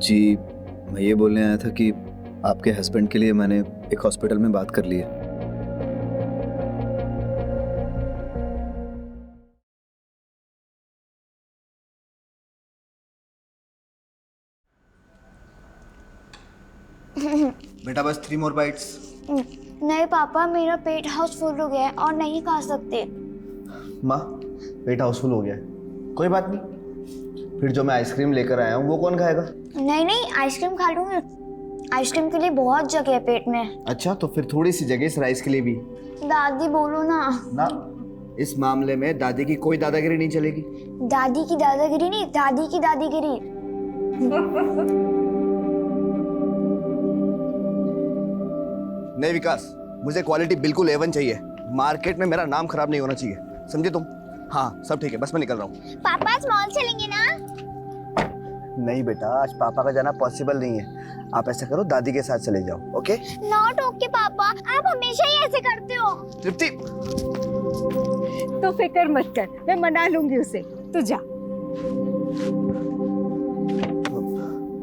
Speaker 21: जी, मैं ये बोलने आया था कि आपके हस्बैंड के लिए मैंने एक हॉस्पिटल में बात कर ली है। बेटा बस 3 more bites।
Speaker 2: नहीं पापा, मेरा पेट हाउसफुल हो गया है और नहीं खा सकते।
Speaker 21: माँ, पेट हाउसफुल हो गया है, कोई बात नहीं। फिर जो मैं आइसक्रीम लेकर आया हूँ वो कौन खाएगा?
Speaker 2: नहीं नहीं, आइसक्रीम खा लूंगी। आइसक्रीम के लिए बहुत जगह है पेट में।
Speaker 21: अच्छा, तो फिर थोड़ी सी जगह इस राइस के लिए भी।
Speaker 2: दादी बोलो ना।
Speaker 21: ना, इस मामले में दादी की कोई दादागिरी नहीं चलेगी।
Speaker 2: दादी की दादागिरी नहीं, दादी की दादीगिरी।
Speaker 21: नहीं विकास, मुझे क्वालिटी बिल्कुल A1 चाहिए। मार्केट में मेरा नाम खराब नहीं होना चाहिए, समझे तुम? हाँ सब ठीक है, बस मैं निकल रहा हूँ।
Speaker 2: पापा आज मॉल चलेंगे ना?
Speaker 21: नहीं बेटा, आज पापा का जाना पॉसिबल नहीं है। आप ऐसा करो, दादी के साथ चले जाओ। ओके?
Speaker 2: नॉट ओके पापा, आप हमेशा ही ऐसे करते हो।
Speaker 21: तृप्ति,
Speaker 16: तो फिक्र मत कर, मैं मना लूंगी उसे, तू जा।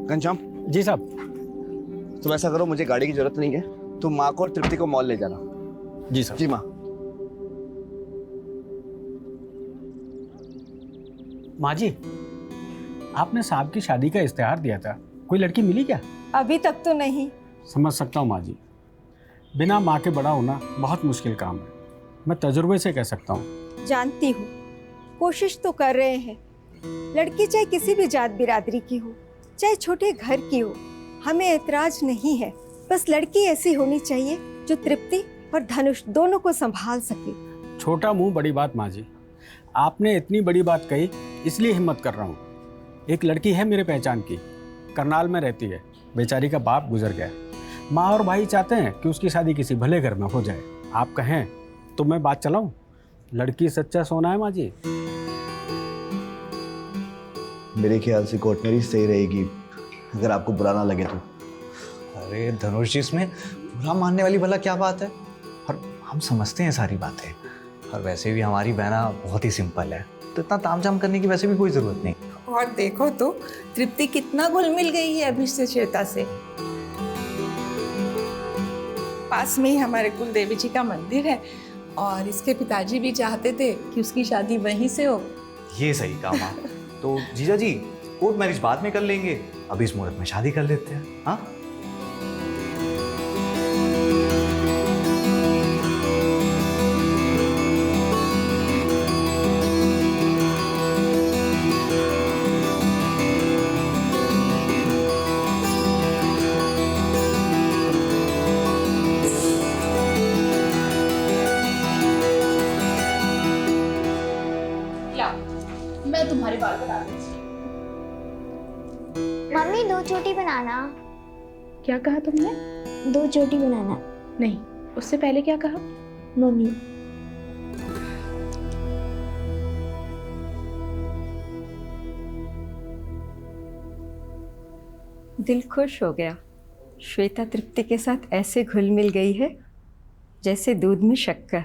Speaker 21: घनश्याम
Speaker 10: जी साहब।
Speaker 21: तुम ऐसा करो, मुझे गाड़ी की जरूरत नहीं है, तुम माँ को और तृप्ति को मॉल ले जाना।
Speaker 10: जी साहब।
Speaker 21: जी माँ।
Speaker 10: माँ जी, आपने साहब की शादी का इश्तेहार दिया था, कोई लड़की मिली क्या?
Speaker 16: अभी तक तो नहीं।
Speaker 10: समझ सकता हूँ माँ जी, बिना माँ के बड़ा होना बहुत मुश्किल काम है। मैं तजुर्बे से कह सकता हूँ।
Speaker 16: जानती हूँ, कोशिश तो कर रहे हैं। लड़की चाहे किसी भी जात बिरादरी की हो, चाहे छोटे घर की हो, हमें ऐतराज नहीं है। बस लड़की ऐसी होनी चाहिए जो तृप्ति और धनुष दोनों को संभाल सके।
Speaker 10: छोटा मुंह बड़ी बात माँ जी, आपने इतनी बड़ी बात कही इसलिए हिम्मत कर रहा हूँ। एक लड़की है मेरे पहचान की, करनाल में रहती है, बेचारी का बाप गुजर गया। माँ और भाई चाहते हैं कि उसकी शादी किसी भले घर में हो जाए। आप कहें तो मैं बात चलाऊं? लड़की सच्चा सोना है माँ जी।
Speaker 21: मेरे ख्याल से कोर्ट मेरी सही रहेगी, अगर आपको बुरा ना लगे तो।
Speaker 20: अरे धनुष जी, इसमें बुरा मानने वाली भला क्या बात है? और हम समझते हैं सारी बातें, और वैसे भी हमारी बहना बहुत ही सिंपल है, तो इतना तामझाम करने की वैसे भी कोई जरूरत नहीं।
Speaker 16: और देखो तो तृप्ति कितना घुल मिल गई है अभी से श्वेता से। पास में ही हमारे कुल देवी जी का मंदिर है, और इसके पिताजी भी चाहते थे कि उसकी शादी वहीं से हो।
Speaker 20: ये सही काम है। तो जीजा जी, कोर्ट मैरिज बाद में कर लेंगे, अभी इस मुहूर्त में शादी कर लेते हैं। हाँ,
Speaker 4: मैं तुम्हारे बाल बना दूँ।
Speaker 2: मम्मी 2 चोटी बनाना।
Speaker 4: क्या कहा तुमने?
Speaker 2: 2 चोटी बनाना।
Speaker 4: नहीं, उससे पहले क्या कहा?
Speaker 2: मम्मी।
Speaker 16: दिल खुश हो गया। श्वेता तृप्ति के साथ ऐसे घुल मिल गई है जैसे दूध में शक्कर।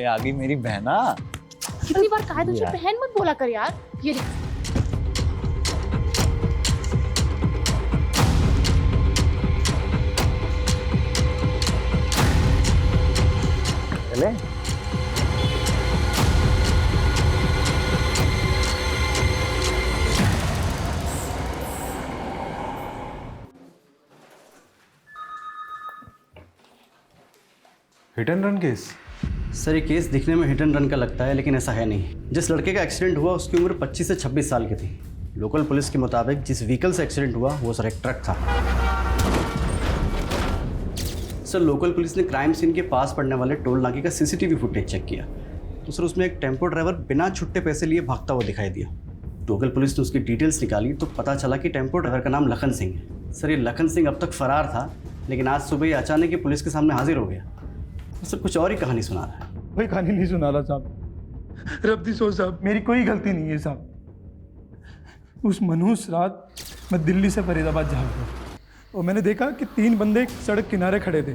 Speaker 20: आ गई मेरी बहना।
Speaker 4: कितनी बार कहा है तुझे बहन मत बोला कर यार। ये देख।
Speaker 21: ले।
Speaker 19: Hit and run case?
Speaker 3: Sir ये केस दिखने में हिट एंड रन का लगता है, लेकिन ऐसा है नहीं। जिस लड़के का एक्सीडेंट हुआ उसकी उम्र 25 से 26 साल की थी। लोकल पुलिस के मुताबिक जिस व्हीकल से एक्सीडेंट हुआ वो सर एक ट्रक था। सर लोकल पुलिस ने क्राइम सीन के पास पड़ने वाले टोल नाके का सीसीटीवी फुटेज चेक किया, तो सर उसमें एक टेम्पो ड्राइवर बिना छुट्टे पैसे लिए भागता हुआ दिखाई दिया। लोकल पुलिस ने उसकी डिटेल्स निकाली तो पता चला कि टेम्पो ड्राइवर का नाम लखन सिंह है। सर ये लखन सिंह अब तक फरार था, लेकिन आज सुबह ही अचानक ही पुलिस के सामने हाजिर हो गया। तो सर कुछ और ही कहानी सुना रहा है।
Speaker 11: कोई कहानी नहीं सुना रहा साहब। रब्दी सोच साहब, मेरी कोई गलती नहीं है साहब। उस मनहूस रात मैं दिल्ली से फरीदाबाद जा रहा था और मैंने देखा कि 3 बंदे सड़क किनारे खड़े थे।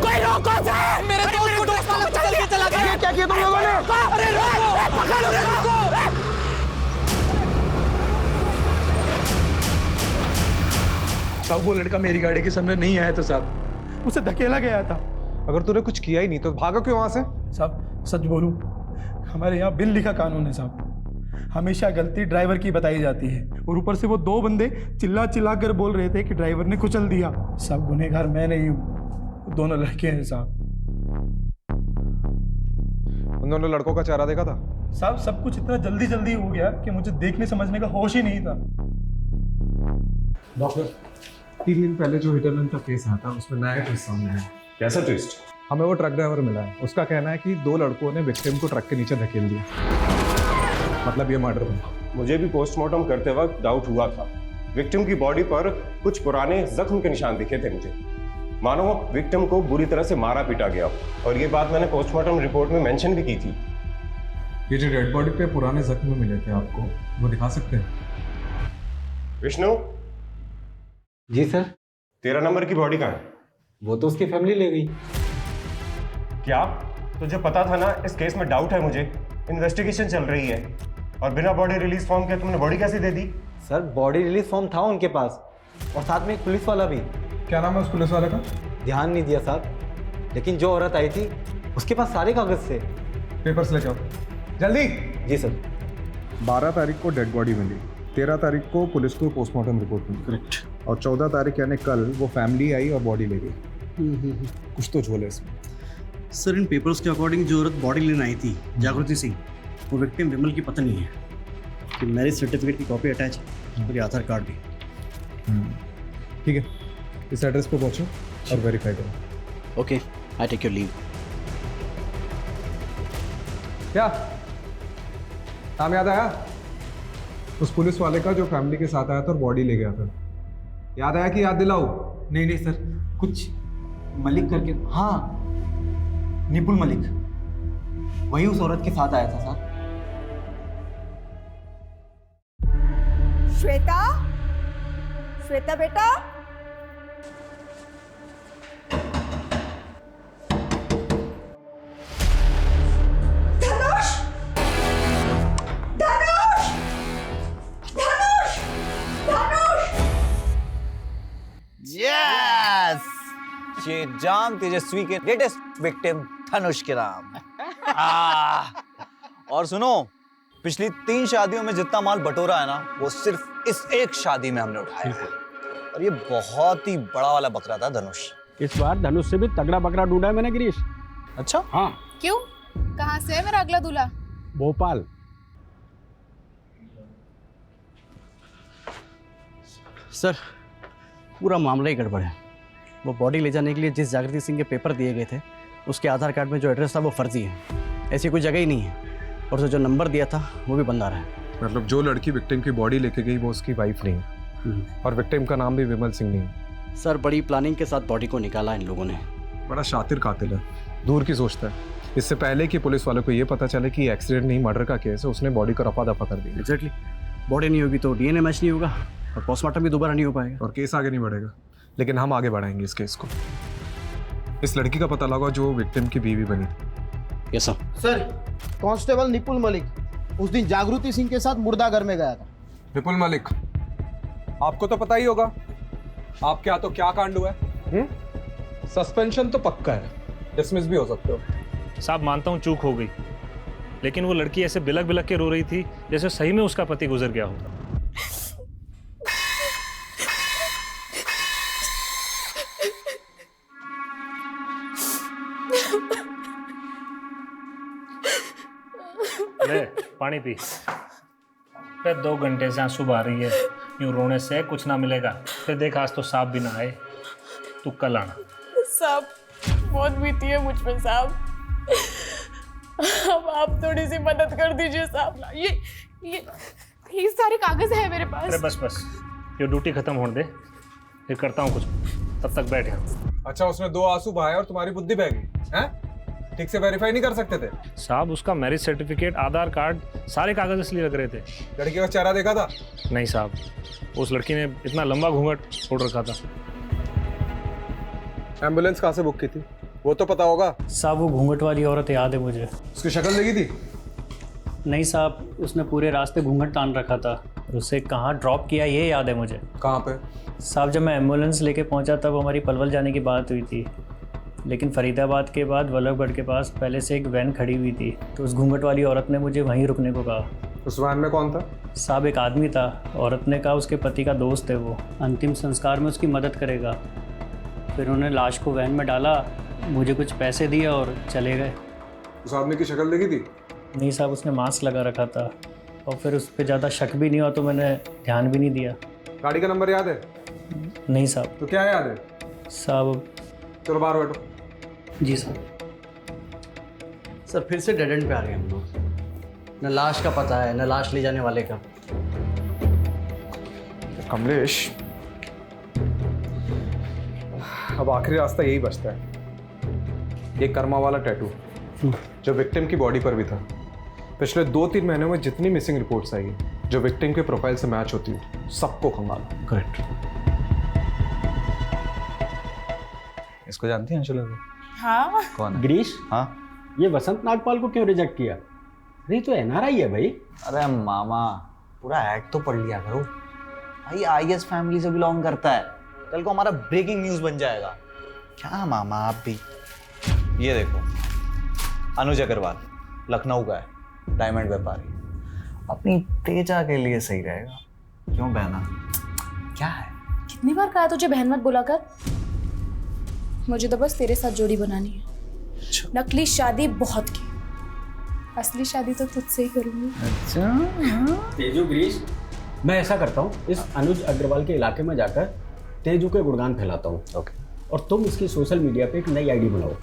Speaker 7: कोई रोको सर! मेरे दोस्त को दोस्त वाला चल के चला गया। क्या किया तुम लोगों ने? अरे रोको! पकड़ो रे, रोको!
Speaker 11: साहब वो लड़का मेरी गाड़ी के सामने नहीं आया था साहब, उसे धकेला गया था।
Speaker 19: अगर तूने कुछ किया ही नहीं तो भागा क्यों वहां से?
Speaker 11: साहब सच बोलूं, हमारे यहाँ बिन लिखा कानून है साहब। हमेशा गलती ड्राइवर की बताई जाती है और ऊपर से वो 2 बंदे चिल्ला चिल्ला कर बोल रहे थे कि ड्राइवर ने कुचल दिया। साहब गुनहगार मैं नहीं हूँ, दोनों लड़के हैं साहब।
Speaker 19: उन दोनों लड़कों का चेहरा देखा था?
Speaker 11: साहब सब कुछ इतना जल्दी जल्दी हो गया कि मुझे देखने समझने का होश ही नहीं था।
Speaker 19: डॉक्टर, 3 दिन पहले जो हिट एंड रन का केस आया था उसमें नया ट्विस्ट सामने आया।
Speaker 21: कैसा ट्विस्ट?
Speaker 19: हमें वो ट्रक ड्राइवर मिला है। उसका कहना है कि 2 लड़कों ने विक्टिम को ट्रक के नीचे धकेल दिया, मतलब ये मर्डर हुआ।
Speaker 8: मुझे भी पोस्टमार्टम करते वक्त डाउट हुआ था। विक्टिम की बॉडी पर कुछ पुराने जख्म के निशान दिखे थे मुझे, मानो विक्टिम को बुरी तरह से मारा पीटा गया। और ये बात मैंने पोस्टमार्टम रिपोर्ट में मेंशन भी की थी।
Speaker 19: ये जो डेड बॉडी पे पुराने जख्म मिले थे आपको, वो दिखा सकते हैं?
Speaker 8: विष्णु।
Speaker 20: जी सर।
Speaker 8: 13 नंबर की बॉडी कहाँ है?
Speaker 20: वो तो उसकी फैमिली ले गई।
Speaker 8: क्या तुझे पता था ना इस केस में डाउट है मुझे, इन्वेस्टिगेशन चल रही है, और बिना बॉडी रिलीज फॉर्म के तुमने बॉडी कैसे दे दी?
Speaker 20: सर बॉडी रिलीज फॉर्म था उनके पास, और साथ में एक पुलिस वाला भी।
Speaker 19: क्या नाम है उस पुलिस वाले का?
Speaker 20: ध्यान नहीं दिया साहब, लेकिन जो औरत आई थी उसके पास सारे कागज थे।
Speaker 19: पेपर्स लेके आओ जल्दी।
Speaker 20: जी सर।
Speaker 19: 12 तारीख को डेड बॉडी मिली, 13 तारीख को पुलिस को पोस्टमार्टम रिपोर्ट मिली।
Speaker 3: करेक्ट।
Speaker 19: और 14 तारीख यानी कल वो फैमिली आई और बॉडी ले गई। कुछ तो झोल है इसमें।
Speaker 3: सर इन पेपर्स के अकॉर्डिंग जो औरत बॉडी लेने आई थी, जागृति सिंह, वो विक्टिम विमल की पत्नी है। कि मैरिज सर्टिफिकेट की कॉपी अटैच है और ये आधार कार्ड भी।
Speaker 19: ठीक है, इस एड्रेस पे पहुंचो और वेरीफाई करो।
Speaker 3: Okay, I take your leave.
Speaker 19: क्या नाम याद आया उस पुलिस वाले का जो फैमिली के साथ आया था और बॉडी ले गया था? याद आया कि याद दिलाओ?
Speaker 20: नहीं नहीं सर, कुछ मलिक करके, हाँ निपुल मलिक, वही उस औरत के साथ आया था साहब।
Speaker 16: श्वेता, श्वेता बेटा, धनुष, धनुष, धनुष, धनुष।
Speaker 22: यस, ये जाम तेजस्वी के लेटेस्ट विक्टिम धनुष के नाम। और सुनो, पिछली 3 शादियों में जितना माल बटोरा है ना, वो सिर्फ इस एक शादी में हमने उठाया है। और ये बहुत ही बड़ा वाला बकरा था धनुष।
Speaker 10: इस बार धनुष से भी तगड़ा बकरा ढूंढा है मैंने गिरीश।
Speaker 22: अच्छा?
Speaker 10: हाँ।
Speaker 4: क्यों? कहाँ से है मेरा अगला दूल्हा?
Speaker 10: भोपाल।
Speaker 3: सर पूरा मामला ही गड़बड़ है। वो बॉडी ले जाने के लिए जिस जागृति सिंह के पेपर दिए गए थे, उसके आधार कार्ड में जो एड्रेस था वो फर्जी है। ऐसी कोई जगह ही नहीं है। और जो नंबर दिया था वो भी बंद आ रहा है।
Speaker 19: मतलब जो लड़की विक्टिम की बॉडी लेके गई वो उसकी वाइफ नहीं है, और विक्टिम का नाम भी विमल सिंह नहीं है।
Speaker 3: सर बड़ी प्लानिंग के साथ बॉडी को निकाला इन लोगों ने।
Speaker 19: बड़ा शातिर कातिल है, दूर की सोचता है। इससे पहले कि पुलिस वालों को ये पता चले कि एक्सीडेंट नहीं मर्डर का केस है, उसने बॉडी को रफा दफा कर दिया।
Speaker 3: एग्जैक्टली। बॉडी नहीं होगी तो डीएनए मैच नहीं होगा और पोस्टमार्टम भी दोबारा नहीं हो पाएगा
Speaker 19: और केस आगे नहीं बढ़ेगा। लेकिन हम आगे बढ़ाएंगे इस केस को। इस लड़की का पता लगा जो विक्टिम की बीवी बनी।
Speaker 3: Yes sir.
Speaker 23: Sir, constable nipple Malik उस दिन जागृति सिंह के साथ मुर्दाघर में गया था।
Speaker 19: निपुल मलिक, आपको तो पता ही होगा आपके हाथों क्या कांड हुआ है। सस्पेंशन तो पक्का है, डिसमिस भी हो सकते हो।
Speaker 12: साहब मानता हूँ चूक हो गई, लेकिन वो लड़की ऐसे बिलक बिलक के रो रही थी जैसे सही में उसका पति गुजर गया हो। ले पानी पी। फिर 2 घंटे से आंसू बहा रही है, यूं रोने से कुछ ना मिलेगा। फिर देख आज तो सांप भी ना आए, तू कल आना।
Speaker 13: साहब बहुत बीती है मुझ पे साहब, अब आप थोड़ी सी मदद कर दीजिए साहब। ये सारे कागज है मेरे पास।
Speaker 12: अरे बस बस, ये ड्यूटी खत्म होने दे, फिर करता हूँ कुछ, तब तक बैठ यहाँ।
Speaker 19: अच्छा, उसने 2 आंसू बहाए और तुम्हारी बुद्धि बह गई हैं? ठीक से वेरीफाई नहीं कर सकते थे?
Speaker 12: साहब उसका मैरिज सर्टिफिकेट, आधार कार्ड, सारे कागज असली लग रहे थे।
Speaker 19: लड़की का चेहरा देखा था?
Speaker 12: नहीं साहब, उस लड़की ने इतना लंबा घूंघट ओढ़ रखा था।
Speaker 19: एम्बुलेंस कहाँ से बुक की थी वो तो पता होगा?
Speaker 6: साहब वो घूंघट वाली औरत याद है मुझे।
Speaker 19: उसकी शक्ल देखी थी?
Speaker 6: नहीं साहब, उसने पूरे रास्ते घूंघट तान रखा था और उसे कहाँ ड्रॉप किया ये याद है मुझे।
Speaker 19: कहाँ पे?
Speaker 6: साहब जब मैं एम्बुलेंस लेके पहुंचा तब हमारी पलवल जाने की बात हुई थी, लेकिन फरीदाबाद के बाद वल्लभगढ़ के पास पहले से एक वैन खड़ी हुई थी, तो उस घूंघट वाली औरत ने मुझे वहीं रुकने को कहा।
Speaker 19: उस वैन में कौन था?
Speaker 6: साहब एक आदमी था, औरत ने कहा उसके पति का दोस्त है, वो अंतिम संस्कार में उसकी मदद करेगा। फिर उन्होंने लाश को वैन में डाला, मुझे कुछ पैसे दिए और चले गए।
Speaker 19: उस आदमी की शक्ल देखी थी?
Speaker 6: नहीं साहब, उसने मास्क लगा रखा था और फिर उस पर ज़्यादा शक भी नहीं हुआ तो मैंने ध्यान भी नहीं दिया।
Speaker 19: गाड़ी का नंबर याद है?
Speaker 6: नहीं साहब।
Speaker 19: तो क्या याद है?
Speaker 6: साहब
Speaker 19: चलो बाहर बैठो।
Speaker 6: जी सर।
Speaker 14: सर फिर से डेड एंड पे आ गए हम लोग, न लाश का पता है न लाश ले जाने वाले का।
Speaker 19: कमलेश, अब आखिरी रास्ता यही बचता है, ये कर्मा वाला टैटू जो विक्टिम की बॉडी पर भी था। पिछले 2-3 महीनों में जितनी मिसिंग रिपोर्ट्स आई जो विक्टिम के प्रोफाइल से मैच होती है, सबको खंगालो।
Speaker 14: करेक्ट।
Speaker 22: इसको जानती हैं अंशुला को?
Speaker 13: हाँ।
Speaker 22: कौन है?
Speaker 10: गिरीश,
Speaker 22: हाँ
Speaker 10: ये वसंत नागपाल को क्यों रिजेक्ट किया? अरे तो एनआरआई है भाई।
Speaker 22: अरे मामा, पूरा एक्ट तो पढ़ लिया करो भाई, आईएएस फैमिली से बिलोंग करता है, कल को हमारा ब्रेकिंग न्यूज बन जाएगा। क्या मामा आप भी। ये देखो, अनुज अग्रवाल, लखनऊ का है, डायमंड व्यापारी, अपनी तेजा के लिए सही रहेगा। क्यों बहना, क्या है?
Speaker 4: कितनी बार कहा तुझे बहन मत बुला कर? मुझे तो बस तेरे साथ जोड़ी बनानी है। नकली शादी बहुत की, असली शादी तो तुझसे ही करूंगी।
Speaker 22: अच्छा
Speaker 10: तेजू गिरीश, मैं ऐसा करता हूँ, इस अनुज अग्रवाल के इलाके में जाकर तेजू के गुणगान फैलाता हूँ।
Speaker 22: ओके।
Speaker 10: और तुम इसकी सोशल मीडिया पे एक नई आईडी बनाओ,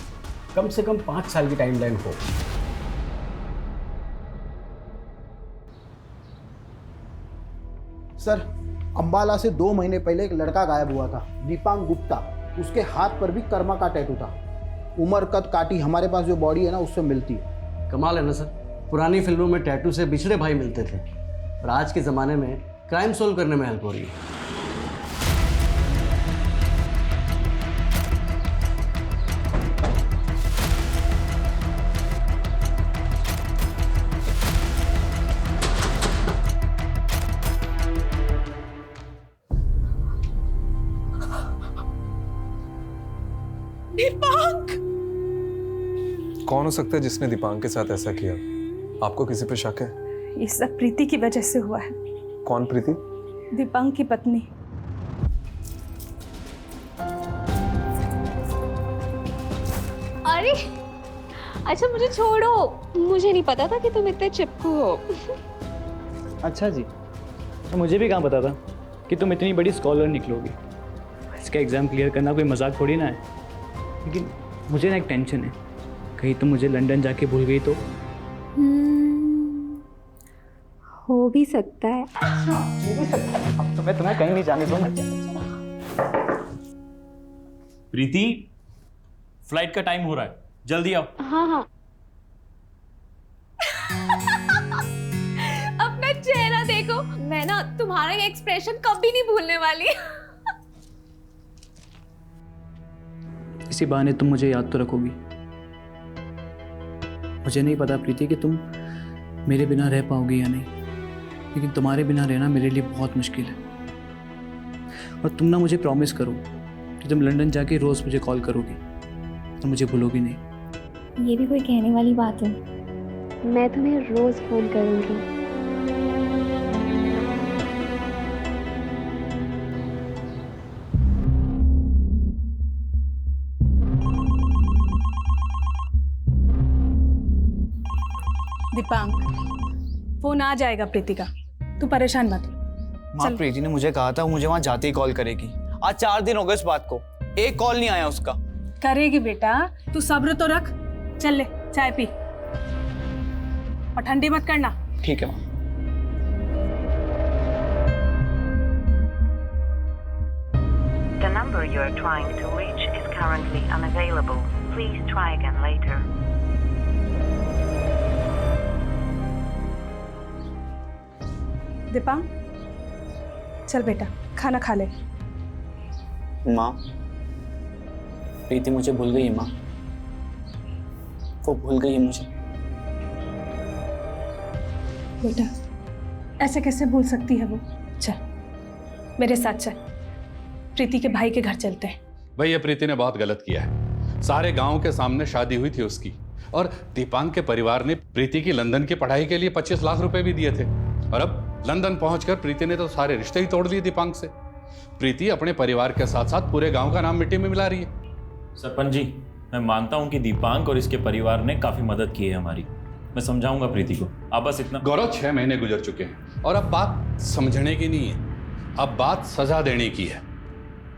Speaker 10: कम से कम 5 साल की टाइमलाइन हो।
Speaker 23: सर, अंबाला से 2 महीने पहले एक लड़का गायब हुआ था, दीपांग गुप्ता। उसके हाथ पर भी कर्मा का टैटू था। उम्र कद काटी हमारे पास जो बॉडी है ना उससे मिलती है।
Speaker 14: कमाल है ना सर, पुरानी फिल्मों में टैटू से बिछड़े भाई मिलते थे और आज के ज़माने में क्राइम सोल्व करने में हेल्प हो रही है।
Speaker 13: दीपांक!
Speaker 19: कौन हो सकता है जिसने दीपांक के साथ ऐसा किया? आपको किसी पे शक है?
Speaker 17: ये सब प्रीति की वजह से हुआ है।
Speaker 19: कौन प्रीति?
Speaker 17: दीपांक की पत्नी।
Speaker 24: अरे अच्छा मुझे छोड़ो, मुझे नहीं पता था कि तुम इतने चिपकू हो।
Speaker 6: अच्छा जी, तो मुझे भी कहाँ पता था कि तुम इतनी बड़ी स्कॉलर निकलोगी। इसका एग्ज़ाम क्लियर करना कोई मजाक थोड़ी ना है। लेकिन मुझे ना एक टेंशन है, कहीं तुम मुझे लंदन जाके भूल गई तो?
Speaker 24: हो भी सकता है।
Speaker 6: अब तो मैं तुम्हें कहीं नहीं जाने दूंगा।
Speaker 12: प्रीति, फ्लाइट का टाइम हो रहा है, जल्दी आओ।
Speaker 24: हाँ हाँ। अपना चेहरा देखो, मैं ना तुम्हारा ये एक्सप्रेशन कभी नहीं भूलने वाली।
Speaker 6: इसी बहाने तुम मुझे याद तो रखोगी। मुझे नहीं पता प्रीति कि तुम मेरे बिना रह पाओगी या नहीं, लेकिन तुम्हारे बिना रहना मेरे लिए बहुत मुश्किल है। और तुम ना मुझे प्रॉमिस करो कि तुम लंदन जाके रोज़ मुझे कॉल करोगी तो मुझे भूलोगी नहीं।
Speaker 2: ये भी कोई कहने वाली बात है?
Speaker 24: मैं तुम्हें रोज फोन करूंगी।
Speaker 4: दीपांक, फोन आ जाएगा प्रीति का, तू परेशान मत हो।
Speaker 22: माँ, प्रीति ने मुझे कहा था वो मुझे वहां जाते ही कॉल करेगी। आज 4 दिन हो गए इस बात को, एक कॉल नहीं आया उसका।
Speaker 4: करेगी बेटा, तू सब्र तो रख। चल ले चाय पी और ठंडी मत करना।
Speaker 22: ठीक है माँ।
Speaker 1: The number you are trying to reach is currently unavailable. Please try again later.
Speaker 4: Deepank, चल बेटा खाना खा ले।
Speaker 22: माँ, प्रीति मुझे भूल गई है माँ, वो भूल गई है मुझे।
Speaker 4: बेटा ऐसे कैसे भूल सकती है वो? चल मेरे साथ चल, प्रीति के भाई के घर चलते हैं।
Speaker 5: भैया प्रीति ने बहुत गलत किया है। सारे गांव के सामने शादी हुई थी उसकी, और दीपांक के परिवार ने प्रीति की लंदन की पढ़ाई के लिए 25 लाख रुपए भी दिए थे, और अब लंदन पहुंचकर प्रीति ने तो सारे रिश्ते ही तोड़ दिए दीपांक से। प्रीति अपने परिवार के साथ साथ पूरे गांव का नाम मिट्टी में मिला रही है।
Speaker 15: सरपंच जी, मैं मानता हूं कि दीपांक और इसके परिवार ने काफी मदद की है हमारी। मैं समझाऊंगा प्रीति को, आप बस इतना।
Speaker 5: गौरव, 6 महीने गुजर चुके हैं और अब बात समझने की नहीं है, अब बात सजा देने की है।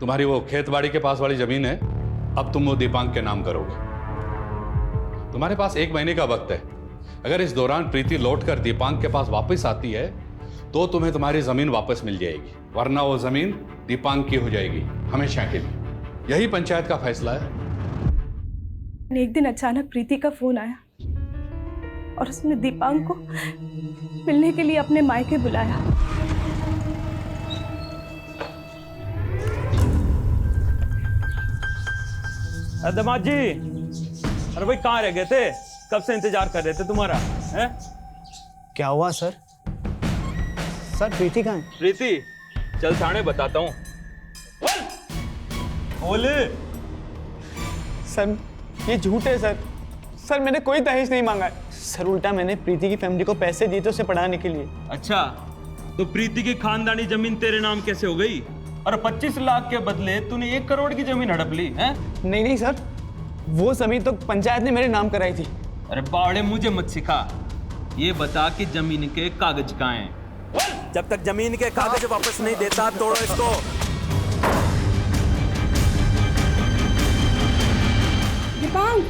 Speaker 5: तुम्हारी वो खेत बाड़ी के पास वाली जमीन है, अब तुम वो दीपांक के नाम करोगे। तुम्हारे पास 1 महीने का वक्त है। अगर इस दौरान प्रीति लौटकर दीपांक के पास वापस आती है तो तुम्हें तुम्हारी जमीन वापस मिल जाएगी, वरना वो जमीन दीपांक की हो जाएगी हमेशा के लिए। यही पंचायत का फैसला है।
Speaker 4: एक दिन अचानक प्रीति का फोन आया और उसने दीपांक को मिलने के लिए अपने मायके बुलाया।
Speaker 15: दामाद जी, अरे भाई कहाँ रह गए थे? कब से इंतजार कर रहे थे तुम्हारा, हैं?
Speaker 22: क्या हुआ सर? सर प्रीति कहाँ है?
Speaker 15: प्रीति, चल थाने बताता हूँ। बोले
Speaker 7: सर ये झूठ है सर। सर मैंने कोई दहेज नहीं मांगा है। सर उल्टा मैंने प्रीति की फैमिली को पैसे दिए थे उसे पढ़ाने के लिए।
Speaker 15: अच्छा, तो प्रीति की खानदानी जमीन तेरे नाम कैसे हो गई? और 25 लाख के बदले तूने 1 करोड़ की जमीन हड़प ली है?
Speaker 7: नहीं सर, वो जमीन तो पंचायत ने मेरे नाम कराई थी।
Speaker 15: अरे बावड़े, मुझे मत सिखा। ये बता कि जमीन के कागज कहाँ हैं? जब तक जमीन के कागज वापस नहीं देता तोड़ो इसको।
Speaker 4: दीपांक,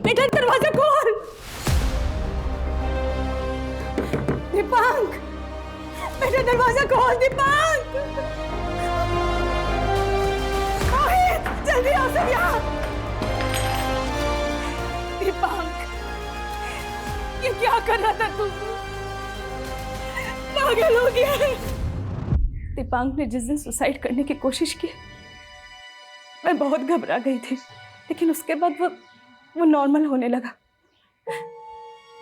Speaker 4: बेटा दरवाजा खोल। दीपांक, बेटा दरवाजा खोल। दीपांक, जल्दी आओ सब यहाँ। दीपांक, ये क्या कर रहा था तू? पागल हो गया है। दीपांक ने जिस दिन सुसाइड करने की कोशिश की, मैं बहुत घबरा गई थी, लेकिन उसके बाद वो नॉर्मल होने लगा।